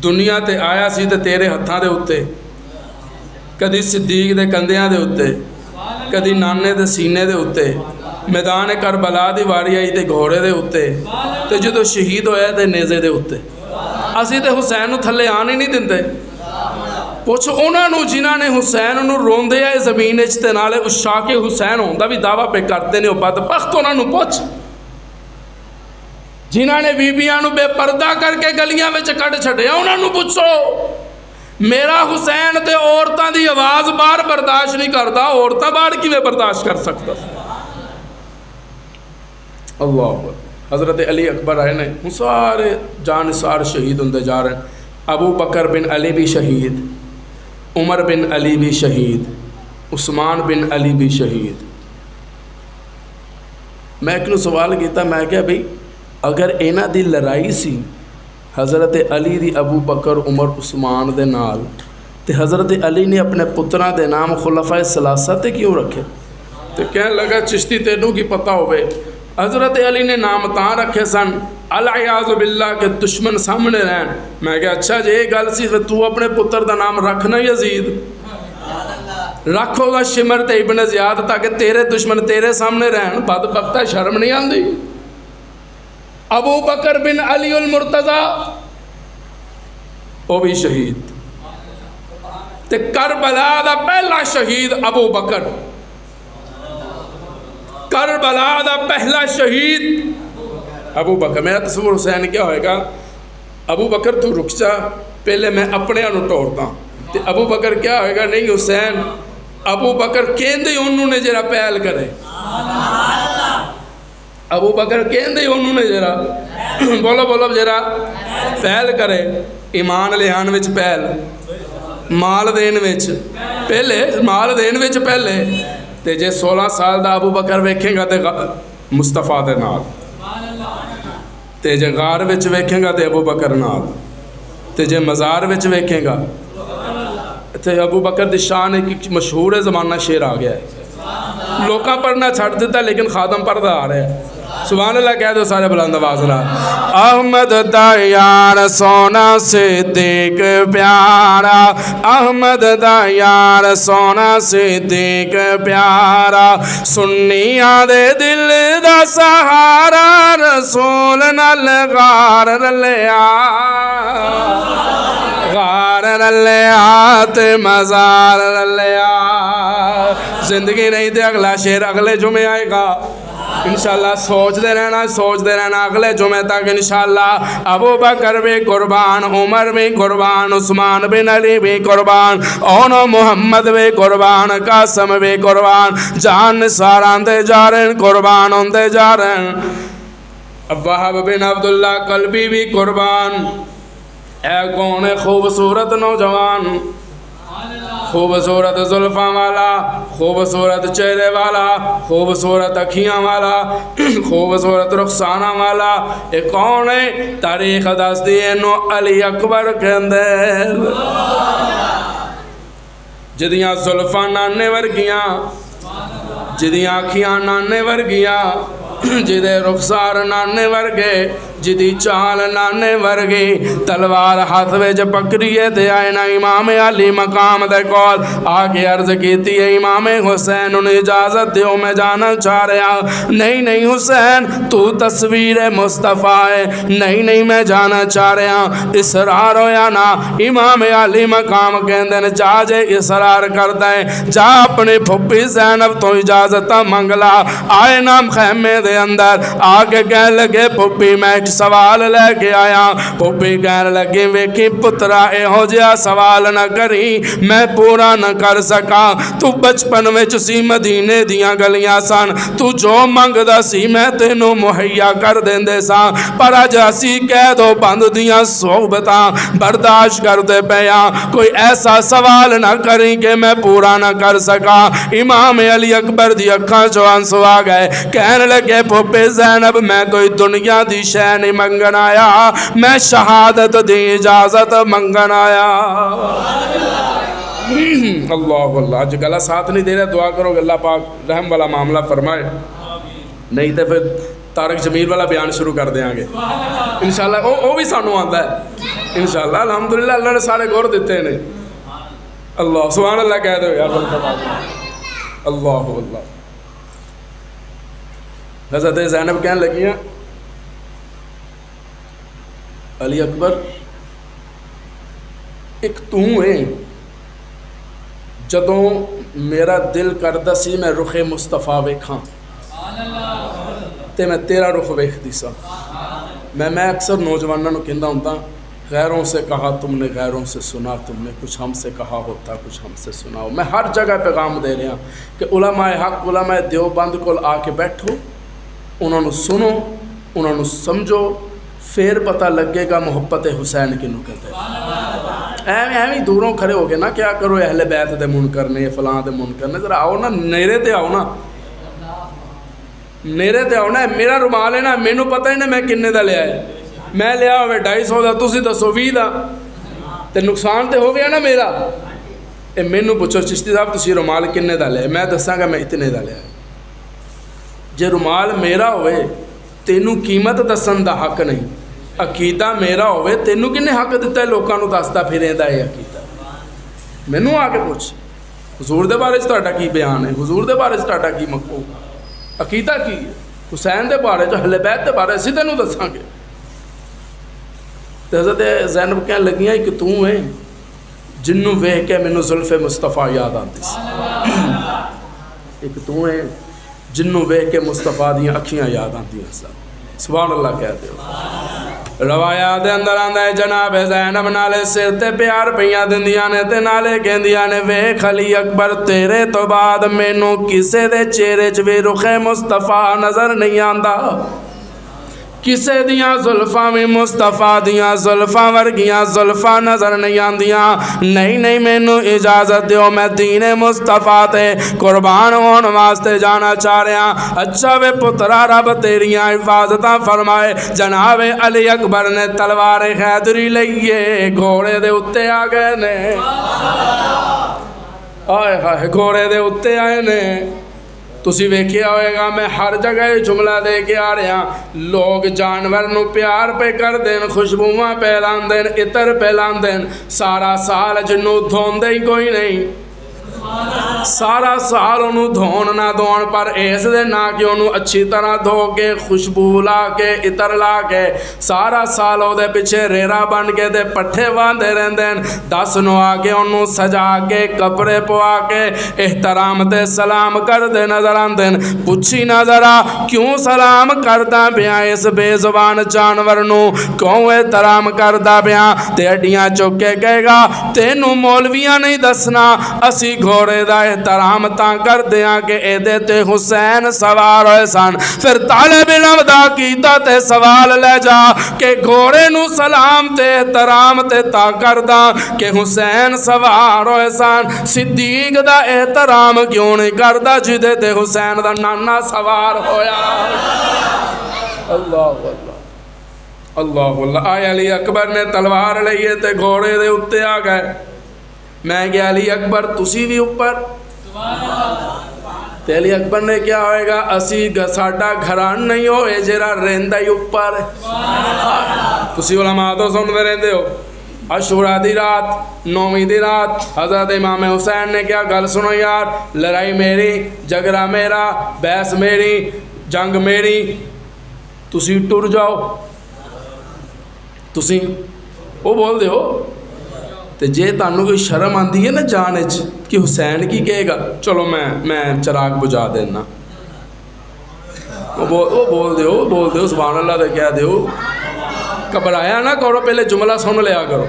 دنیا تے آیا سی تے تیرے ہتھاں دے اتے، کدی صدیق دے کندیاں دے اتے، کدی نانے دے سینے دے اتے، میدان کربلا دی واری آئی تے گھوڑے دے اتے، تے جدو شہید ہویا تے نیزے دے اتے۔ اسی تے حسین نو تھلے آن ہی نہیں دندے۔ پوچھ انہاں نو جنہاں نے حسین نو روندے آئے زمین وچ تے نالے عشاق حسین ہوندا بھی دعویٰ پہ کرتے نے، او بدبخت انہاں نو پوچھ جنہاں نے بیبیاں نو بے پردہ کر کے گلیاں وچ کٹ چھڈیا، انہاں نو پوچھو۔ میرا حسین تے عورتاں دی آواز باہر برداشت نہیں کرتا، عورتاں باہر کیویں برداشت کر سکتا؟ اللہ حضرت علی اکبر آئے نے، ہوں سارے جانثار شہید ہوندے جا رہے ہیں، ابو بکر بن علی بھی شہید، عمر بن علی بھی شہید، عثمان بن علی بھی شہید۔ میں ایک سوال کیتا، میں کہا بھئی اگر انہاں دی لڑائی سی حضرت علی دی ابو بکر عمر عثمان دے نال، تے حضرت علی نے اپنے پتراں دے نام خلفائے ثلاثہ تے کیوں رکھے؟ تے کہنے لگا چشتی تینوں کی پتہ ہوئے حضرت علی نے نام تاں رکھے سن العیاذ باللہ کے دشمن سامنے رہن۔ میں کہا اچھا جی یہ گل سی تو اپنے پتر دا نام رکھنا یزید، رکھو گا شمر تے ابن زیاد تاکہ تیرے دشمن تیرے سامنے رہن، بدبختہ شرم نہیں آندی۔ ابو بکر بن علی المرتضی وہ بھی شہید، تے کربلا دا پہلا شہید ابو بکر، کربلا دا پہلا شہید ابو بکر۔ میرا تصور حسین کیا ہوئے گا، ابو بکر تو رک جا پہلے میں اپنے انو ٹوڑتا ہوں، تے ابو بکر کیا ہوئے گا، نہیں حسین ابو بکر کہندے انہوں نے جرا پہل کرے، ابو بکر کہندے انہوں نے جرا بولو بولو جرا پہل کرے، ایمان لحان وچ پہل، مال دین وچ پہلے، مال دین وچ پہلے، تے جے 16 سال دا ابو بکر ویکھیں گا تے مصطفیٰ دے نال، تے جے غار وچ ویکھیں گا تے ابو بکر نال، تے جے مزار وچ ویکھیں گا تے ابو بکر دی شان ایک مشہور زمانہ شعر آ گیا ہے، لوکاں پڑھنا چھڑ دیتا لیکن خادم پڑھدا آ رہا ہے۔ سبحان اللہ کہہ دو سارے بلند آواز نال۔ احمد دا یار سونا صدیق پیارا، احمد دا یار سونا صدیق پیارا، سنیاں دے دل دا سہارا، رسول نال غار رلیا، غار رلیا تے مزار رلیا۔ زندگی نہیں تے اگلا شعر اگلے جمعے آئے گا انشاءاللہ، سوچ دے رہنا اگلے جمعے تک انشاءاللہ۔ ابو بکر بھی قربان، عمر بھی قربان، عثمان بن علی بھی قربان، اونو محمد بھی قربان، قاسم بھی قربان، جان نثاران دے جا رہے قربان ہوندے جا رہے۔ وہب بن عبداللہ قلبی بھی قربان۔ اے کون خوبصورت نوجوان، خوبصورت زلفاں والا، خوبصورت چہرے والا، خوبصورت اکھیاں والا، خوبصورت رخسانہ والا، اے کون ہے؟ تاریخ دس دیئے نو علی اکبر کے اندر، جدیاں زلفاں نانے ورگیاں، جدیاں اکھیاں نانے ورگیاں، جدے رخسار نانے ورگے، جدی چال نانے ورگی، تلوار ہاتھ وچ پکڑیے تے آئے نا امام علی مقام دے کول آگے عرض کیتی ہے امام حسین انہیں اجازت دیو میں جانا چاہ رہا۔ نہیں نہیں حسین تو تصویر مصطفیٰ ہے، نہیں نہیں میں جانا چاہ رہا۔ اصرار ہویا نا امام علی مقام کہندے جا جے اصرار کرتا ہے، جا اپنی پھپھی زینب تو اجازت منگلا۔ آئے نا خیمے دے اندر آگے کہہ لگے پھپھی میں ایک سوال لے کے آیا۔ پھپھی کہنے لگی ویکھی پترا اے ہو جیا سوال نہ کری، میں پورا نہ کر سکا۔ تو بچپن وچ سی مدینے دیاں گلیاں سن، تو جو منگدا سی میں تینوں مہیا کر دیندے سا، پر اج اسی کہہ دو بند دیاں صحبتاں برداشت کرتے پیا، کوئی ایسا سوال نہ کری کہ میں پورا نہ کر سکا۔ امام علی اکبر دی اکھاں چوں آنسو آ گئے، کہنے لگے پھپھی زینب میں کوئی دنیا دی شے نہیں منگن آیا، میں شہادت دی اجازت منگن آیا۔ اللہ اللہ، آج گلا ساتھ نہیں دے رہے، دعا کرو کہ اللہ پاک رحم والا معاملہ فرمائے، نہیں تو پھر طارق جمیل والا بیان شروع کر دیں گے انشاءاللہ۔ وہ بھی سانو آتا ہے انشاءاللہ، الحمدللہ اللہ نے سارے گور دیتے ہیں۔ اللہ سبحان اللہ کہہ دو یار، اللہ اللہ۔ حضرت زینب کہنے لگی ہیں علی اکبر ایک تو ہے، جدوں میرا دل کردا سی میں رخ مصطفیٰ ویکھاں تے میں تیرا رخ ویکھدی سا۔ میں اکثر نوجوانوں کو کہندا ہوندا، غیروں سے کہا تم نے غیروں سے سنا تم نے، کچھ ہم سے کہا ہوتا کچھ ہم سے سنا ہو۔ میں ہر جگہ پیغام دے رہا کہ علماء حق علماء دیوبند کول آ کے بیٹھو، انہوں نے سنو، انہوں نے سمجھو، پھر پتہ لگے گا محبت حسین کنوں کہتے ہیں۔ ایویں دوروں کھڑے ہو گئے نا کیا کرو اہل بیت دے منکر نے فلاں دے منکر نے، ذرا آؤ نا نیرے تے آؤ نا، نیرے تے آؤ نا. میرا رومال ہے نا مینوں پتہ ہی نا میں کنے دا لیا ہے، میں لیا ہوئے 250 دا تسی دسو 20 دا تے نقصان تے ہو گیا نا میرا. اے مینوں پوچھو چشتی صاحب تسی رومال کنے دا لیا، میں دساں گا میں اتنے دا لیا. جے رومال میرا ہوئے تینوں قیمت دسن دا حق نہیں، عقیدہ میرا ہوئے تینوں کنے حق دیتا ہے لوکاں نوں دسدا پھریندا ہے عقیدہ؟ مینوں آ کے پوچھ حضور دے بارے تہاڈا کی بیان ہے، حضور دے بارے تہاڈا کی مفہوم، عقیدہ کی ہے؟ حسین دے بارے جو اہل بیت دے بارے اسی تینوں دساں گے. تے حضرت زینب کہن لگیاں کہ تو ہے جنوں ویکھ کے مینوں زلف مصطفیٰ یاد آندی سی، ایک تو ہے جنوں ویکھ کے مصطفیٰ دیاں اکھیاں یاد آندیاں سن. سبحان اللہ کہتے ہو. روایات دے اندر آندا ہے جناب زینب نالے سر تے پیار پیاں دندیاں نے تے نالے کہندیاں نے ویکھ علی اکبر تیرے تو بعد مینوں کسے دے چہرے چ وی رخ مصطفیٰ نظر نہیں آندا، کسے دیاں زلفاں بھی مصطفیٰ دیاں زلفاں ورگیاں زلفاں نظر نہیں آندیاں. نہیں مینوں اجازت دیو میں دین مصطفیٰ تے قربان ہون واسطے جانا چاہ رہا. اچھا وے پترا رب تیریاں حفاظتاں فرمائے. جناب علی اکبر نے تلوار حیدری لئیے گھوڑے دے اتے آ گئے نے، آئے ہائے گھوڑے دے اتے آئے نے. تسی ویکھیا ہوئے گا میں ہر جگہ جملہ دے کے آ رہا، لوگ جانور نو پیار پہ کر دین، خوشبوواں پھیلان دین، عطر پھیلان دین، سارا سال جنوں دھون دے ہی کوئی نہیں، سارا سال انہوں دھون نہ دھون پر اس دے نہ کہ انہوں اچھی طرح دھو کے خوشبو لا کے عطر لا کے سارا سال او دے پیچھے ریرا بن کے دے پٹھے واندے رہندین. 10 نو آگے انہوں سجا کے کپڑے پوا کے احترام تے سلام کر دے نظر آندین. پوچھی نظر آ کیوں سلام کردا پیا اس بے زبان جانور نو، کیوں احترام کردا پیا؟ تے اڈیاں چک کے کہے گا تینوں مولویاں نہیں دسنا، اسی گھوڑے دا احترام تاں کر دیاں کہ اے دے تے حسین سوار ہوئے سن. پھر طالب علم دا کیتا تے سوال لے جا کہ گھوڑے نو سلام تے احترام تے تا کر دا کہ حسین سوار ہوئے سن، صدیق دا احترام کیوں نہیں کردا جدے تے حسین دا نانا سوار ہویا؟ اللہ اللہ اللہ اللہ. آئے علی اکبر نے تلوار لئیے تے گھوڑے دے اتے آ گئے. میں کہ علی اکبر تسی بھی اوپر؟ تے علی اکبر نے کیا ہوئے گا اسی ساڈا گھران نہیں ہوئے جیرا رہندہ ہی اوپر. تسی علماء تو سن رہندے ہو عاشوراء دی رات 9ویں دی رات حضرت امام حسین نے کیا گل سنو یار، لڑائی میری جھگڑا میرا بحث میری جنگ میری، تسی ٹر جاؤ. تسی وہ بول دے ہو تے جے تانوں کوئی شرم آندی ہے نا جان وچ کہ حسین کی کہے گا چلو میں چراغ بجھا دینا، وہ بول دیو سبحان اللہ دے کہہ دیو. گھبرایا نہ کرو، پہلے جملہ سن لیا کرو،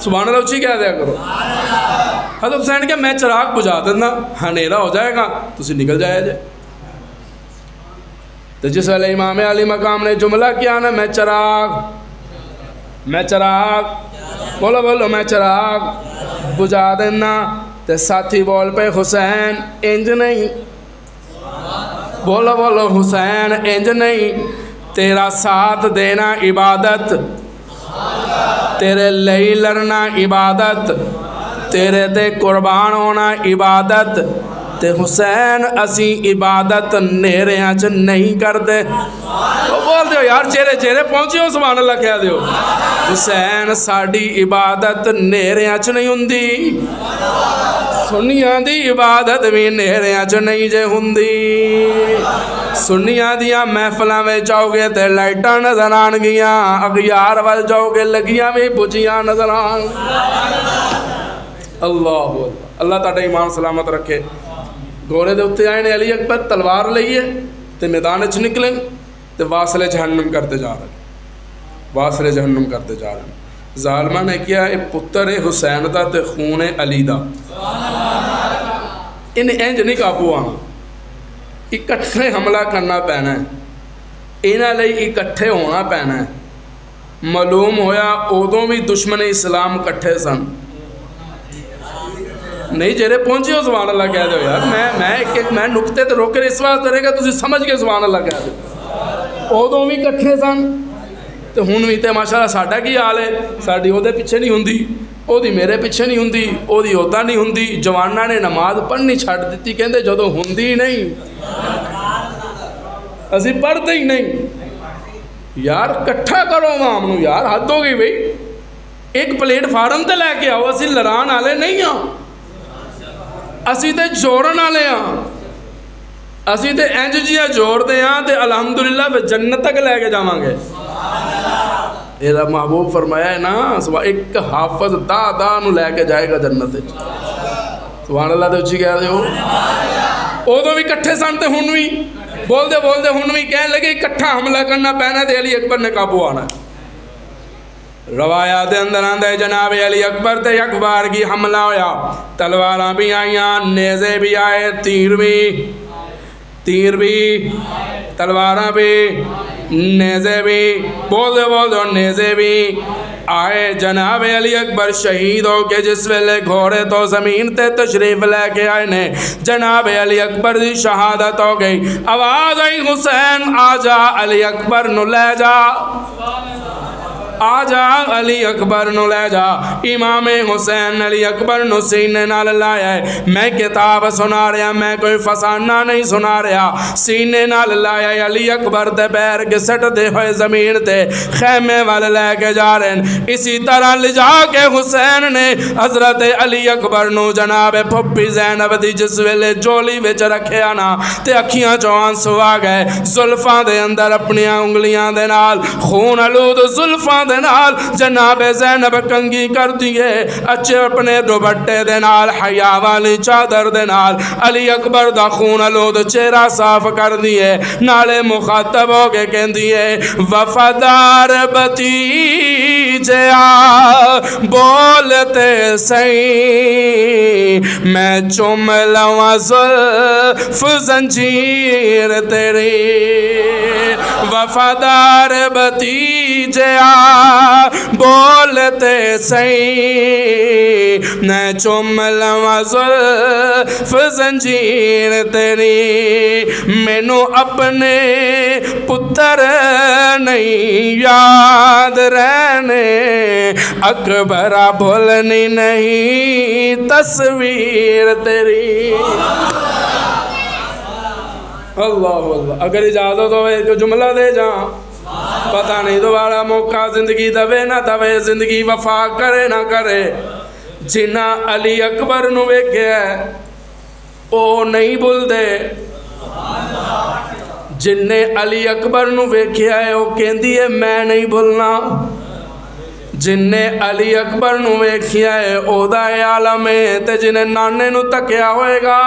سبحان اللہ اچھی کہہ دیا کرو. حضرت حسین کہ میں چراغ بجھا دینا، ہنیرا ہو جائے گا تسی نکل جائے جے. تو جس ویلے امام علی مقام نے جملہ کیا نا میں چراغ بولو میں چراغ بجھا دینا، تے ساتھی بول پہ حسین انج نہیں، بولو حسین انج نہیں، تیرا ساتھ دینا عبادت، تیرے لئی لڑنا عبادت، تیرے تے قربان ہونا عبادت. تے حسین اسی عبادت نیریاں چ نہیں کر دے. وہ بول دیو یار چہرے پہنچے ہو سبحان اللہ کہہ دیو. حسین ساڑی عبادت نیریاں چ نہیں ہوندی، سنیاں دی عبادت بھی نیریاں چ نہیں جے ہوندی. سنیاں دیاں محفلاں میں جاؤ گے تے لائٹاں نظر آن گیاں، اغیار وال جاؤ گے لگیاں بھی بجیاں نظر آن. اللہ اللہ تعالیٰ ایمان سلامت رکھے. گھوڑے دے اتے آئے نے علی اکبر تلوار لئیے تے میدان چ نکلیں تے واصل جہنم کرتے جا رہے ہیں. ظالمہ نے کیا اے پتر حسین دا تے خون علی دا، انہیں انج نہیں قابو آنا، اکٹھے حملہ کرنا پینا ہے، انہاں لئی اکٹھے ہونا پینا ہے. معلوم ہویا ادوں بھی دشمن اسلام کٹھے سن. نہیں جڑے پہنچے ہو سبحان اللہ کہہ دو یار. میں نقطے تے روک کے اس واسطے رہے گا تسی سمجھ کے سبحان اللہ کہہ دو. ادوں بھی کٹھے سن تے ہن بھی تے ماشاءاللہ ساڈا کی حال ہے. ساڈی او دے پیچھے نہیں ہوندی, او دی میرے پیچھے نہیں ہوندی, او دی اودا نہیں ہوندی. جواناں نے نماز پڑھنی چھڈ دتی, کہندے جدوں ہوندی نہیں اسی پڑھتے ہی نہیں. یار کٹھا کرو عوام نو یار, حد ہو گئی بھئی. ایک پلیٹ فارم تے لے کے آؤ. اسی لڑان والے نہیں ہاں, اسی تے جوڑن والے ہاں. اسی تے انج جیا جوڑ دے ہاں تے الحمدللہ پھر جنت تک لے کے جاواں گے. یہ محبوب فرمایا ہے نا, ایک حافظ دا نو لے کے جائے گا جنت. سبحان اللہ تے اچھی کہہ دے ہو. ادوں بھی کٹھے سن تے ہن بھی بول دے ہن بھی کہنے لگے کٹھا حملہ کرنا پینا تے علی اکبر نے قابو آنا ہے. روایات اندر آندا ہے جناب علی اکبر تے یک بار کی حملہ ہویا. تلواراں بھی آئیاں, نیزے بھی آئے, تیر بھی, تلواراں بھی, نیزے بھی. بول دو نیزے بھی آئے. جناب علی اکبر شہید ہو کے جس ویلے گھوڑے تو زمین تے تشریف لے کے آئے نے, جناب علی اکبر دی شہادت ہو گئی. آواز آئی حسین آ جا, علی اکبر نو لے جا, آ جا علی اکبر نو لے جا. امام حسین علی اکبر نو سینے نال لایا ہے. میں کتاب سنا رہا, میں کوئی فسانہ نہیں سنا رہا. سینے نال لایا ہے. علی اکبر دے پیر گھسٹ دے ہوئے زمین تے خیمے والے لے کے جا رہے ہیں. اسی طرح لے جا کے حسین نے حضرت علی اکبر نو جناب پھپھی زینب دی جس ویلے جولی وچ رکھیا نا تے اکھیاں چوں آنسو آ گئے. زلفاں دے اندر اپنیاں انگلیاں دے نال خون آلود زلفاں دے نال جناب زینب کنگی کر دیے. اچھے اپنے دوپٹے دے نال حیا والی چادر دے نال علی اکبر دا خون آلود چہرہ صاف کر دیے. نالے مخاطب ہو کے کہندی ہے وفادار بھتیجا بولتے سہی, میں چوم لواں زلف زنجیر تیری. وفادار بھتیجا بولتے سہی, میں چوم لواں زلف زنجیر تیری. مینوں اپنے پتر نہیں یاد رہنے, اکبرا بھولنی نہیں تصویر تیری. اللہ اللہ. اگر اجازت ہوئے تو جملہ دے جاؤں, پتہ نہیں دوبارہ موقع زندگی دوے نہ دوے, زندگی وفا کرے نہ کرے. جنہ علی اکبر نو ویکھیا ہے او نہیں بھول دے, جن نے علی اکبر نو ویکھیا ہے او کہندی ہے میں نہیں بھولنا. جن نے علی اکبر نو ویکھیا ہے او دا عالم ہے, تے جن نانے نو تکیا ہوئے گا.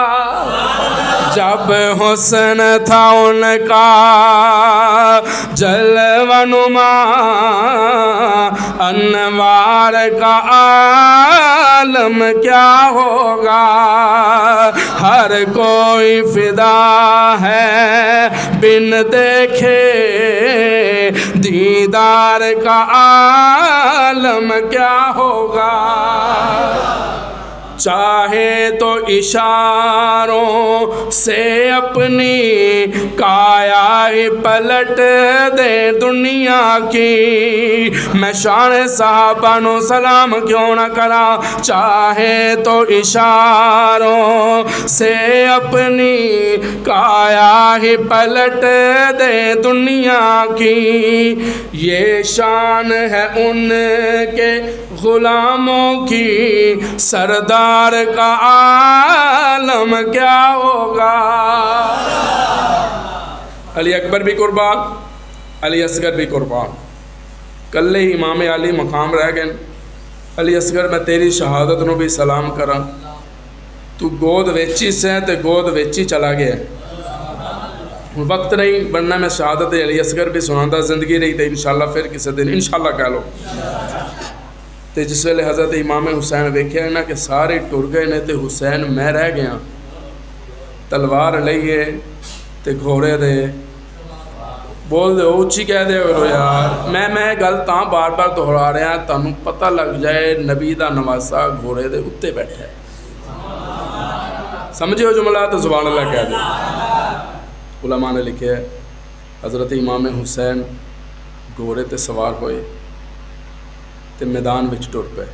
جب حسن تھا ان کا جلوہ نما, انوار کا عالم کیا ہوگا. ہر کوئی فدا ہے بن دیکھے, دیدار کا عالم کیا ہوگا. چاہے تو اشاروں سے اپنی کایا ہی پلٹ دے دنیا کی. میں شان صحابہ نو سلام کیوں نہ کرا. چاہے تو اشاروں سے اپنی کایا ہی پلٹ دے دنیا کی. یہ شان ہے ان کے غلاموں کی, سردار کا عالم کیا ہوگا. علی اکبر بھی قربان, علی اصغر بھی قربان. کلے امام علی مقام رہ گئے. علی اصغر میں تیری شہادت نو بھی سلام کراں. تو گود ویچی سے تے گود ویچی چلا گیا. وقت نہیں بننا میں شہادت علی اصغر بھی سناندہ, زندگی رہی تے انشاءاللہ پھر کسی دن انشاءاللہ کہہ لو. تے جس ویلے حضرت امام حسین ویکھیا نا کہ سارے ٹر گئے نے تے حسین میں رہ گیا, تلوار لئیے تے گھوڑے دے بول دو اچھی کہہ دیا کرو یار. میں گل تاں بار بار دہرا رہا تمہیں پتہ لگ جائے نبی دا نواسا گھوڑے دے اتنے بیٹھا ہے. سمجھے ہو جملہ تو سبحان اللہ کہہ دو. علماء نے لکھے ہے حضرت امام حسین گھوڑے تے سوار ہوئے تے میدان وچ ٹر پے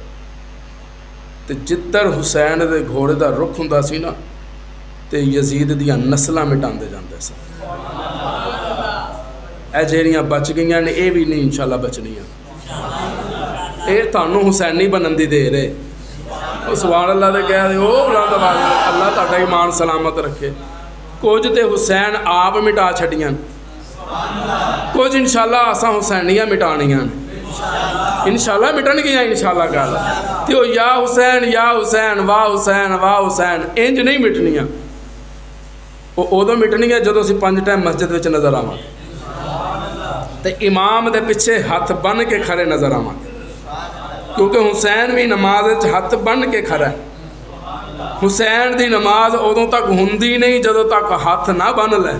تے جدھر حسین دے گھوڑے دا رخ ہوندا سی نا تے یزید دیاں نسلاں مٹاندے جاندے سن. اے جیڑیاں بچ گئیاں نے اے بھی نہیں انشاءاللہ بچنیاں. اے تانوں حسینی بنن دی دیر ہے. او سبحان اللہ دے کہہ دے او بلند آواز اللہ تہاڈا ایمان سلامت رکھے. کچھ تے حسین آپ مٹا چھڈیاں کچھ انشاءاللہ اساں حسینیاں مٹانیاں انشاءاللہ مٹن گیاں انشاءاللہ گل تے او یا حسین واہ حسین انج نہیں مٹنیاں. او ادو مٹنیاں جدوں اسی 5 ٹائم مسجد وچ نظر آواں تے امام دے پیچھے ہاتھ بن کے کھڑے نظر آواں کیونکہ حسین بھی نماز وچ ہاتھ بن کے کھڑا ہے. حسین دی نماز ادوں تک ہوندی نہیں جدوں تک ہاتھ نہ بن لے.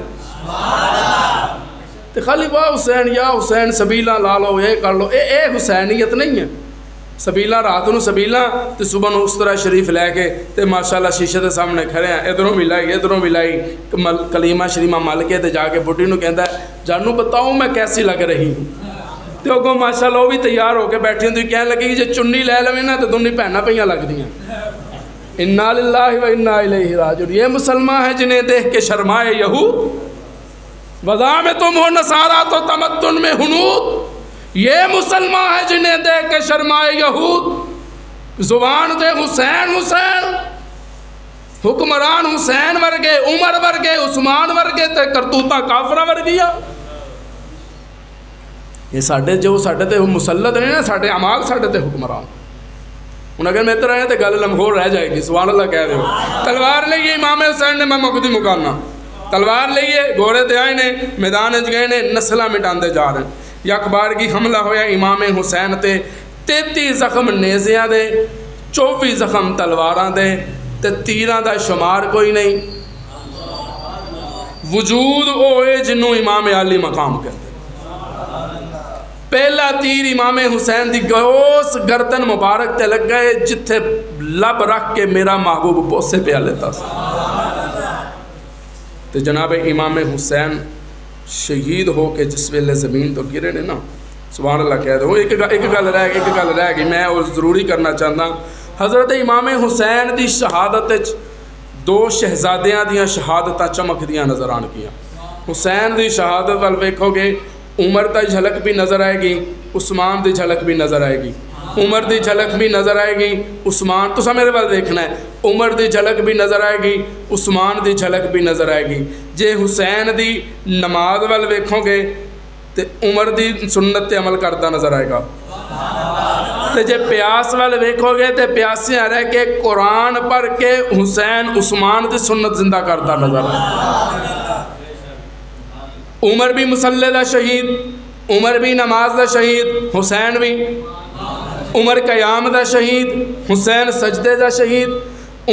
تے خالی واہ حسین یا حسین سبیلاں لا لو یہ کر لو اے حسینیت نہیں ہے. سبیلاں رات نو سبیلاں تے صبح نو اس طرح شریف لے کے تے ماشاءاللہ شیشے دے سامنے کھڑے ہیں ادھروں بھی لائی کلیمہ شریمہ مل کے تے جا کے بڈھی نو کہندا ہے جانو بتاؤں میں کیسی لگ رہی ہوں. تے اگوں ماشاءاللہ وہ بھی تیار ہو کے بیٹھی ہوندی کہنے لگی جے چنی لے لویں نا تے دونوں بہناں پیاں لگدیاں. انا للہ و انا الیہ راجعون. یہ مسلمان ہے جنہیں دیکھ کے شرمائے یہود وضع میں تم ہو نصارہ تو تمدن میں ہنود. یہ مسلمان ہے جنہیں دیکھ کے شرمائے یہود. زبان دے حسین حکمران حسین ورگے عمر ورگے عثمان ورگے تے کرتوتاں کافراں ورگیاں. یہ ساڈے جو ساڈے تے مسلط نہیں نا ساڈے اعمال ساڈے تے حکمران. ہوں اگر میں ادھر آیا تو گل لمحور رہ جائے گی. سبحان اللہ کہہ دو. تلوار لئیے امام حسین نے میں مقدی مکانا تلوار لئیے گھوڑے تے آئے نے میدان گئے نے نسلاں مٹاندے جا رہے ہیں. یک بارگی حملہ ہویا امام حسین تے 33 زخم نیزیاں دے 24 زخم تلواراں دے تے تیراں دا شمار کوئی نہیں. وجود ہوئے جنوں امام علی مقام کہتے. پہلا تیر امام حسین دی گوس گردن مبارک تے لگ گئے جتھے لب رکھ کے میرا محبوب بوسے پہ لیتا سا. تے جناب امام حسین شہید ہو کے جس ویلے زمین تو گرے نے نا سبحان اللہ کہہ دو. ایک گل رہ گئی میں اور ضروری کرنا چاہتا. حضرت امام حسین دی شہادت 2 شہزادیاں دیاں شہادتاں چمک دیاں نظر آن گیاں. حسین دی شہادت وال ویکھو گے عمر دی جھلک بھی نظر آئے گی عثمان دی جھلک بھی نظر آئے گی. عمر دی جھلک بھی نظر آئے گی عثمان تو میرے وال دیکھنا ہے. عمر دی جھلک بھی نظر آئے گی عثمان دی جھلک بھی نظر آئے گی. جے حسین دی نماز وال ویکھو گے تے عمر دی سنت تے عمل کرتا نظر آئے گا. تے جے پیاس وال ویکھو گے تے پیاسیاں رہ کے قرآن پڑھ کے حسین عثمان دی سنت زندہ کرتا نظر آئے گا. عمر بھی مسلح دا شہید عمر بھی نماز دا شہید حسین بھی. عمر قیام دا شہید حسین سجدے دا شہید.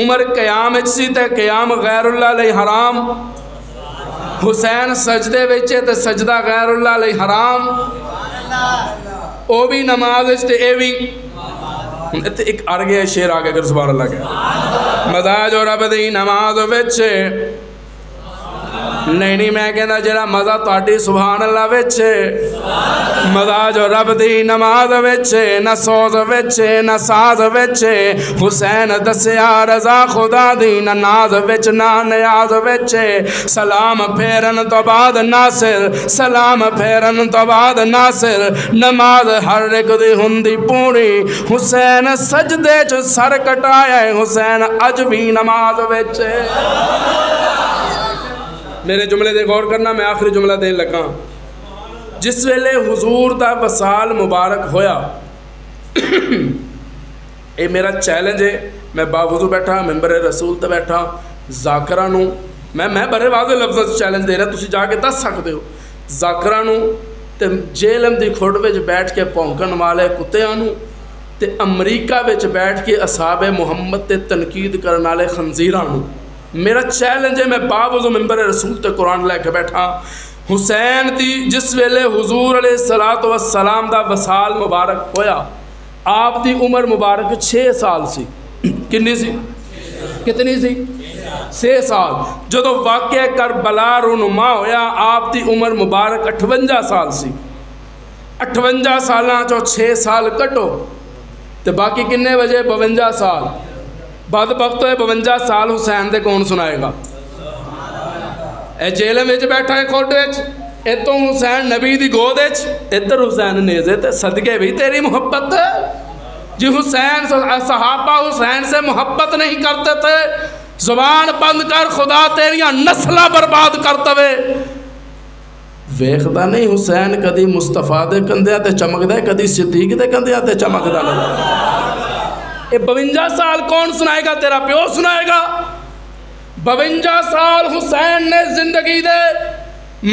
عمر قیام سی تے قیام غیر اللہ علیہ حرام. حسین سجدے وچے تے سجدہ غیر اللہ علیہ حرام. او بھی نماز تے اے بھی ایک اڑ گیا شعر آگے اگر سبحان اللہ کہا مزاج اور رب دی نماز وچے نہیں میں کہنا جڑا مزہ تہاڈی سبحان اللہ وچے مزہ جو رب دی نماز وچے نہ سوز وچے نہ ساز وچے. حسین دسیا رضا خدا دی نہ ناز وچ نہ نیاز وچے. سلام پھیرن تو بعد ناصر سلام پھیرن تو بعد ناصر نماز ہر ایک دی ہوندی پوری. حسین سجدے چ سر کٹایا حسین اج بھی نماز وچے. میرے جملے دے غور کرنا میں آخری جملہ دین لگا. جس ویلے حضور دا وصال مبارک ہویا اے میرا چیلنج ہے. میں باوضو بیٹھا ممبر رسول تے بیٹھا ذاکرہ نو میں بڑے واضح لفظ چیلنج دے رہا تسی جا کے دس سکتے ہو. ذاکرہ نو تے جیلم دی کھوڑ وچ بیٹھ کے پونکن والے کتیاں نو تے امریکہ وچ بیٹھ کے اصحاب محمد تے تنقید کرن والے خنزیراں نو میرا چیلنج ہے. میں باوضو ممبر رسول تے قرآن لے کے بیٹھا حسین دی جس ویلے حضور علیہ الصلوۃ والسلام دا وصال مبارک ہویا آپ دی عمر مبارک 6 سال سی. کنی سی؟ کتنی سی؟ 6 سال. جدو واقعہ کربلا رونما ہویا آپ دی عمر مبارک 58 سال سی. 58 سالاں چو 6 سال کٹو تے باقی کنے وجے 52 سال. بدبخت ہوئے 52 سال حسین دے کون سنائے گا؟ اے جیل میں بیٹھا ہے کھوٹ وچ، اتوں حسین نبی دی گود وچ، ادھر حسین نیزے تے صدقے بھی تیری محبت ہے. جی حسین صحابہ حسین سے محبت نہیں کرتے تھے، زبان بند کر خدا تیریاں نسلہ برباد کرتا وے. ویکھدا نہیں حسین کدی مصطفیٰ دے کندھیاں تے چمکدا ہے، کدی صدیق دے کندھیاں تے چمکدا نہیں. یہ 52 سال کون سنائے گا؟ تیرا پیو سنائے گا. 52 سال حسین نے زندگی دے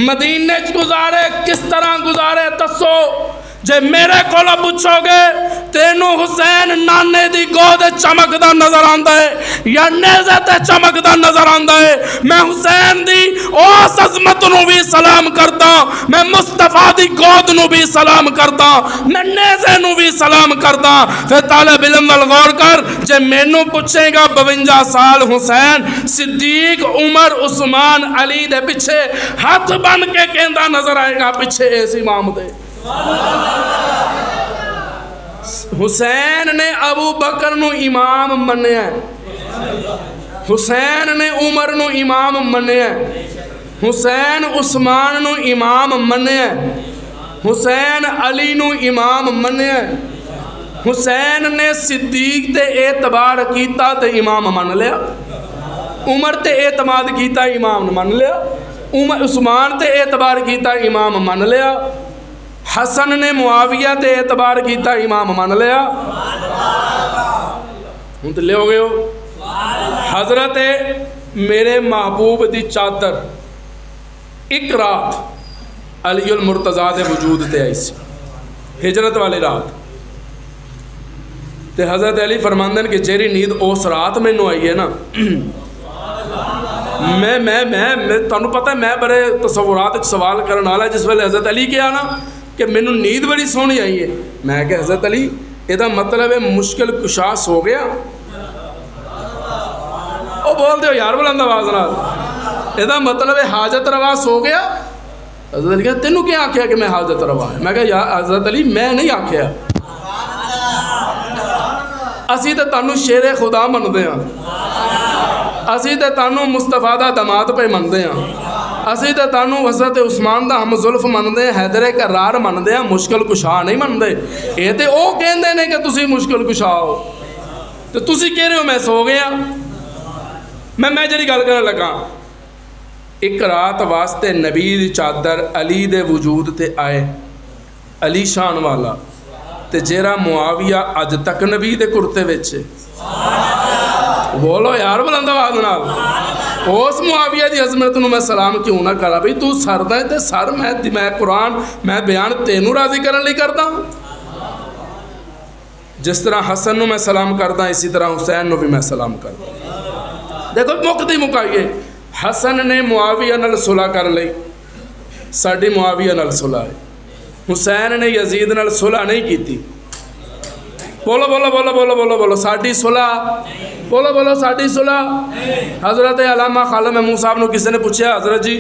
مدینے چ گزارے. کس طرح گزارے دسو؟ جے میرے کولو پوچھو گے تینوں حسین نانے دی گود چمکدا نظر آندا ہے یا نیزے تے چمکدا نظر آندا ہے؟ میں حسین دی اس عظمت نو بھی سلام کردا، میں مصطفیٰ دی گود نو بھی سلام کردا، میں نیزے نو بھی سلام کردا. پھر طالب علم ول غور کر، جے مینوں پوچھے گا 52 سال حسین صدیق عمر عثمان علی دے پیچھے ہاتھ بن کے کہندا نظر آئے گا پیچھے اس امام دے. حسین نے ابو بکر نو امام منیا، حسین نے عمر نو امام منیا، حسین عثمان نو امام منیا، حسین علی نو امام منیا. حسین نے صدیق تے اعتبار کیتا تے امام من لیا، عمر تے اعتماد کیتا امام من لیا، عثمان تے اعتبار کیتا امام من لیا، حسن نے معاویہ تے اعتبار کیتا امام من لیا. ہوں تو لے ہو گئے ہو. حضرت میرے محبوب دی چادر ایک رات علی المرتضیٰ دے وجود تے آئی سی، ہجرت والی رات. تے حضرت علی فرماندن کہ جیری نیند اس رات میں نو آئی ہے نا، میں تانوں پتہ ہے میں بڑے تصورات سوال کرنے والا. جس ویلے حضرت علی کیا نا کہ مینوں نیند بڑی سونی آئی ہے، میں کہ حضرت علی یہ مطلب ہے مشکل کشا سو گیا؟ وہ بول دیو یار بلند آواز نال، یہ مطلب ہے حاجت روا سو گیا؟ حضرت علی کہا تینوں کیا آکھیا کہ میں حاجت روا ہے؟ میں کہا یا حضرت علی میں نہیں آکھیا، اسی تے تانوں شیر خدا مندے ہاں، اسی تے تانوں مصطفیٰ دا دماد پہ مندے ہاں، اسی تے تانوں حضرت عثمان دا ہم زلف مندے ہیں، حیدر کرار مندے ہیں، مشکل کشا نہیں مندے. یہ تے او کہندے نے کہ تسی مشکل کشا ہو، تو تسی کہہ رہے ہو میں سو گیا. میں جڑی گل کرنے لگا، ایک رات واسطے نبی دی چادر علی دے وجود تے آئے، علی شان والا تے جیرا معاویہ اج تک نبی دے کرتے وچے. بولو یار بلند آواز نال. اس معاویہ دی عظمت نو میں سلام کیوں نہ کرا؟ بھئی تو سر دا تے سر میں قرآن میں بیان تینوں راضی کرن لئی کردا. جس طرح حسن نو میں سلام کردا اسی طرح حسین نو بھی میں سلام کردا. دیکھو مکتی مکائیے، حسن نے معاویہ نال صلح کر لئی، ساڈی معاویہ نال صلح ہے. حسین نے یزید نال صلح نہیں کیتی. بولو بولو بولو بولو بولو بولو ساڈی صلح، بولو بولو ساڈی صلح. حضرت علامہ خالد محمود صاحب نے کسی نے پوچھا حضرت جی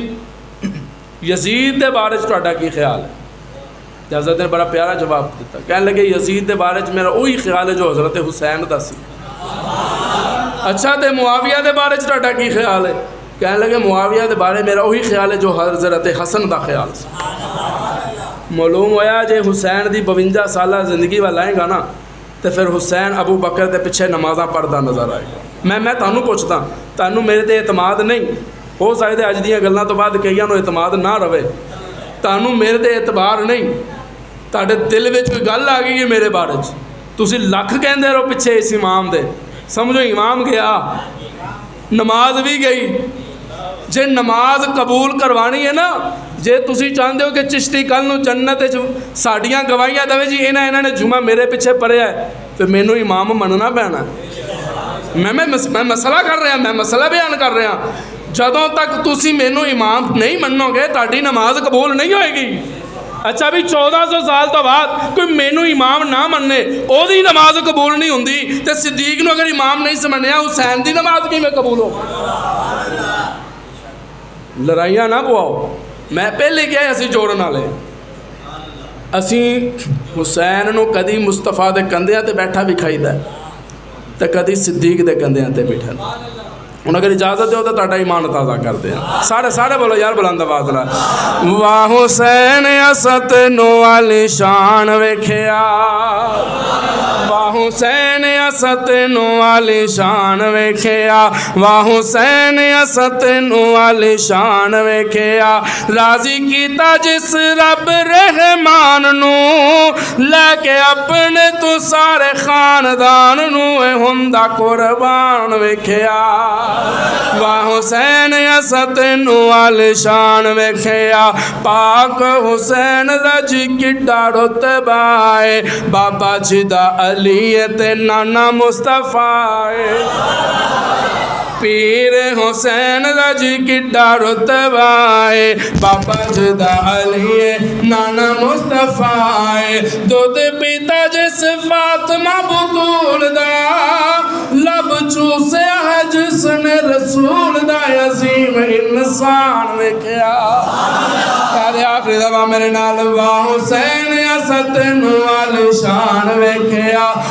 یزید دے بارے تہاڈا کی خیال ہے؟ تے حضرت نے بڑا پیارا جواب دیتا، کہنے لگے یزید دے بارے میرا وہی خیال ہے جو حضرت حسین دا سی. اچھا تے معاویہ دے بارے تہاڈا کی خیال ہے؟ کہنے لگے معاویہ دے بارے میرا وہی خیال ہے جو حضرت حسن دا خیال سی. معلوم ہویا جے حسین دی 52 سالہ زندگی والا آئے گا نا تو پھر حسین ابو بکر دے پیچھے نمازاں پڑھدا نظر آئے گا. میں تانوں پوچھدا، تانوں میرے تے اعتماد نہیں؟ ہو سکدا اج دیاں گلاں تو بعد کئیاں نوں اعتماد نہ رہے. تانوں میرے تے اعتبار نہیں، تہاڈے دل وچ کوئی گل آ گئی ہے میرے بارے چ، تسی لکھ کہندے رہو پیچھے اس امام دے. سمجھو امام گیا، نماز بھی گئی. جے نماز قبول کروانی ہے نا، جے تسی چاہتے ہو کہ چشتی کل نو جنت ساڈیاں گواہیاں دے جی انہاں نے جمعہ میرے پیچھے پڑھیا ہے، پھر مینوں امام مننا پینا. میں مسئلہ کر رہا، میں مسئلہ بیان کر رہا. ਜਦੋਂ ਤੱਕ ਤੁਸੀਂ ਮੈਨੂੰ ਇਮਾਮ ਨਹੀਂ ਮੰਨੋਗੇ ਤੁਹਾਡੀ ਨਮਾਜ਼ ਕਬੂਲ ਨਹੀਂ ਹੋਏਗੀ। ਅੱਛਾ ਵੀ 1400 ਸਾਲ ਤੋਂ ਬਾਅਦ ਕੋਈ ਮੈਨੂੰ ਇਮਾਮ ਨਾ ਮੰਨੇ ਉਹਦੀ ਨਮਾਜ਼ ਕਬੂਲ ਨਹੀਂ ਹੁੰਦੀ, ਤੇ ਸਿੱਦੀਕ ਨੂੰ ਅਗਰ ਇਮਾਮ ਨਹੀਂ ਸਮਝਿਆ ਹੁਸੈਨ ਦੀ ਨਮਾਜ਼ ਕਿਵੇਂ ਕਬੂਲ ਹੋ? ਲੜਾਈਆਂ ਨਾ ਪਵਾਓ। ਮੈਂ ਪਹਿਲੇ ਕਿਹਾ ਅਸੀਂ ਜੋੜਨ ਵਾਲੇ। ਅਸੀਂ ਹੁਸੈਨ ਨੂੰ ਕਦੀ ਮੁਸਤਫਾ ਦੇ ਕੰਧਿਆਂ ਤੇ ਬੈਠਾ ਵਿਖਾਈਦਾ ਤੇ ਕਦੀ ਸਿੱਦੀਕ ਦੇ ਕੰਧਿਆਂ ਤੇ ਬੈਠਾ। ਹੁਣ ਅਗਰ ਇਜਾਜ਼ਤ ਦਿਓ ਤਾਂ ਤੁਹਾਡਾ ਈਮਾਨ ਤਾਜ਼ਾ ਕਰਦੇ ਹਾਂ। ਸਾਰੇ ਬੋਲੋ ਯਾਰ ਬੁਲੰਦ ਆਵਾਜ਼ ਨਾਲ, ਵਾਹ ਹੁਸੈਨ ਅਸਦ ਨੂੰ ਆਲੀ ਸ਼ਾਨ ਵੇਖਿਆ, ਵਾਹ ਹੁਸੈਨ ਅਸਦ ਨੂੰ ਆਲੀ ਸ਼ਾਨ ਵੇਖਿਆ, ਵਾਹ ਹੁਸੈਨ ਅਸਦ ਨੂੰ ਆਲੀ ਸ਼ਾਨ ਵੇਖਿਆ। ਰਾਜ਼ੀ ਕੀਤਾ ਜਿਸ ਰੱਬ ਰਹਿਮਾਨ ਨੂੰ, ਲੈ ਕੇ ਆਪਣੇ ਤੋਂ ਸਾਰੇ ਖਾਨਦਾਨ ਨੂੰ ਇਹ ਹੁੰਦਾ ਕੁਰਬਾਨ ਵੇਖਿਆ। ਵਾਹ ਹੁਸੈਨ ਅਸਦ ਨੂੰ ਆਲੀ ਸ਼ਾਨ ਵੇਖਿਆ। ਪਾਕ ਹੁਸੈਨ ਦਾ ਜੀ ਕਿੱਡਾ ਰੁਤਬਾ ਏ, ਬਾਬਾ ਜੀ ਦਾ ਅਲੀ ਤੇ ਨਾਨਾ ਮੁਸਤਫਾ ਏ। ਪੀਰ ਹੁਸੈਨ ਦਾ ਜੀ ਕਿੱਡਾ ਰੁਤਬਾ ਏ, ਬਾਬਾ ਜੀ ਦਾ ਅਲੀ ਏ ਨਾਨਾ ਮੁਸਤਫਾ ਏ। ਦੁੱਧ ਪੀਤਾ ਜਿਸ ਫਾਤਮਾ ਬਤੂਲ ਦਾ, ਲਬ ਚੂਸਿਆ ਹੈ ਜਿਸ ਨੇ ਰਸੂਲ ਦਾ ਅਜ਼ੀਮ ਇਨਸਾਨ ਵੇਖਿਆ। ਸਾਰੇ ਆਖਰੀ ਦਫਾ ਮੇਰੇ ਨਾਲ, ਵਾਹ ਹੁਸੈਨ ਅਸਦ ਨੂੰ ਆਲੀ ਸ਼ਾਨ ਵੇਖਿਆ,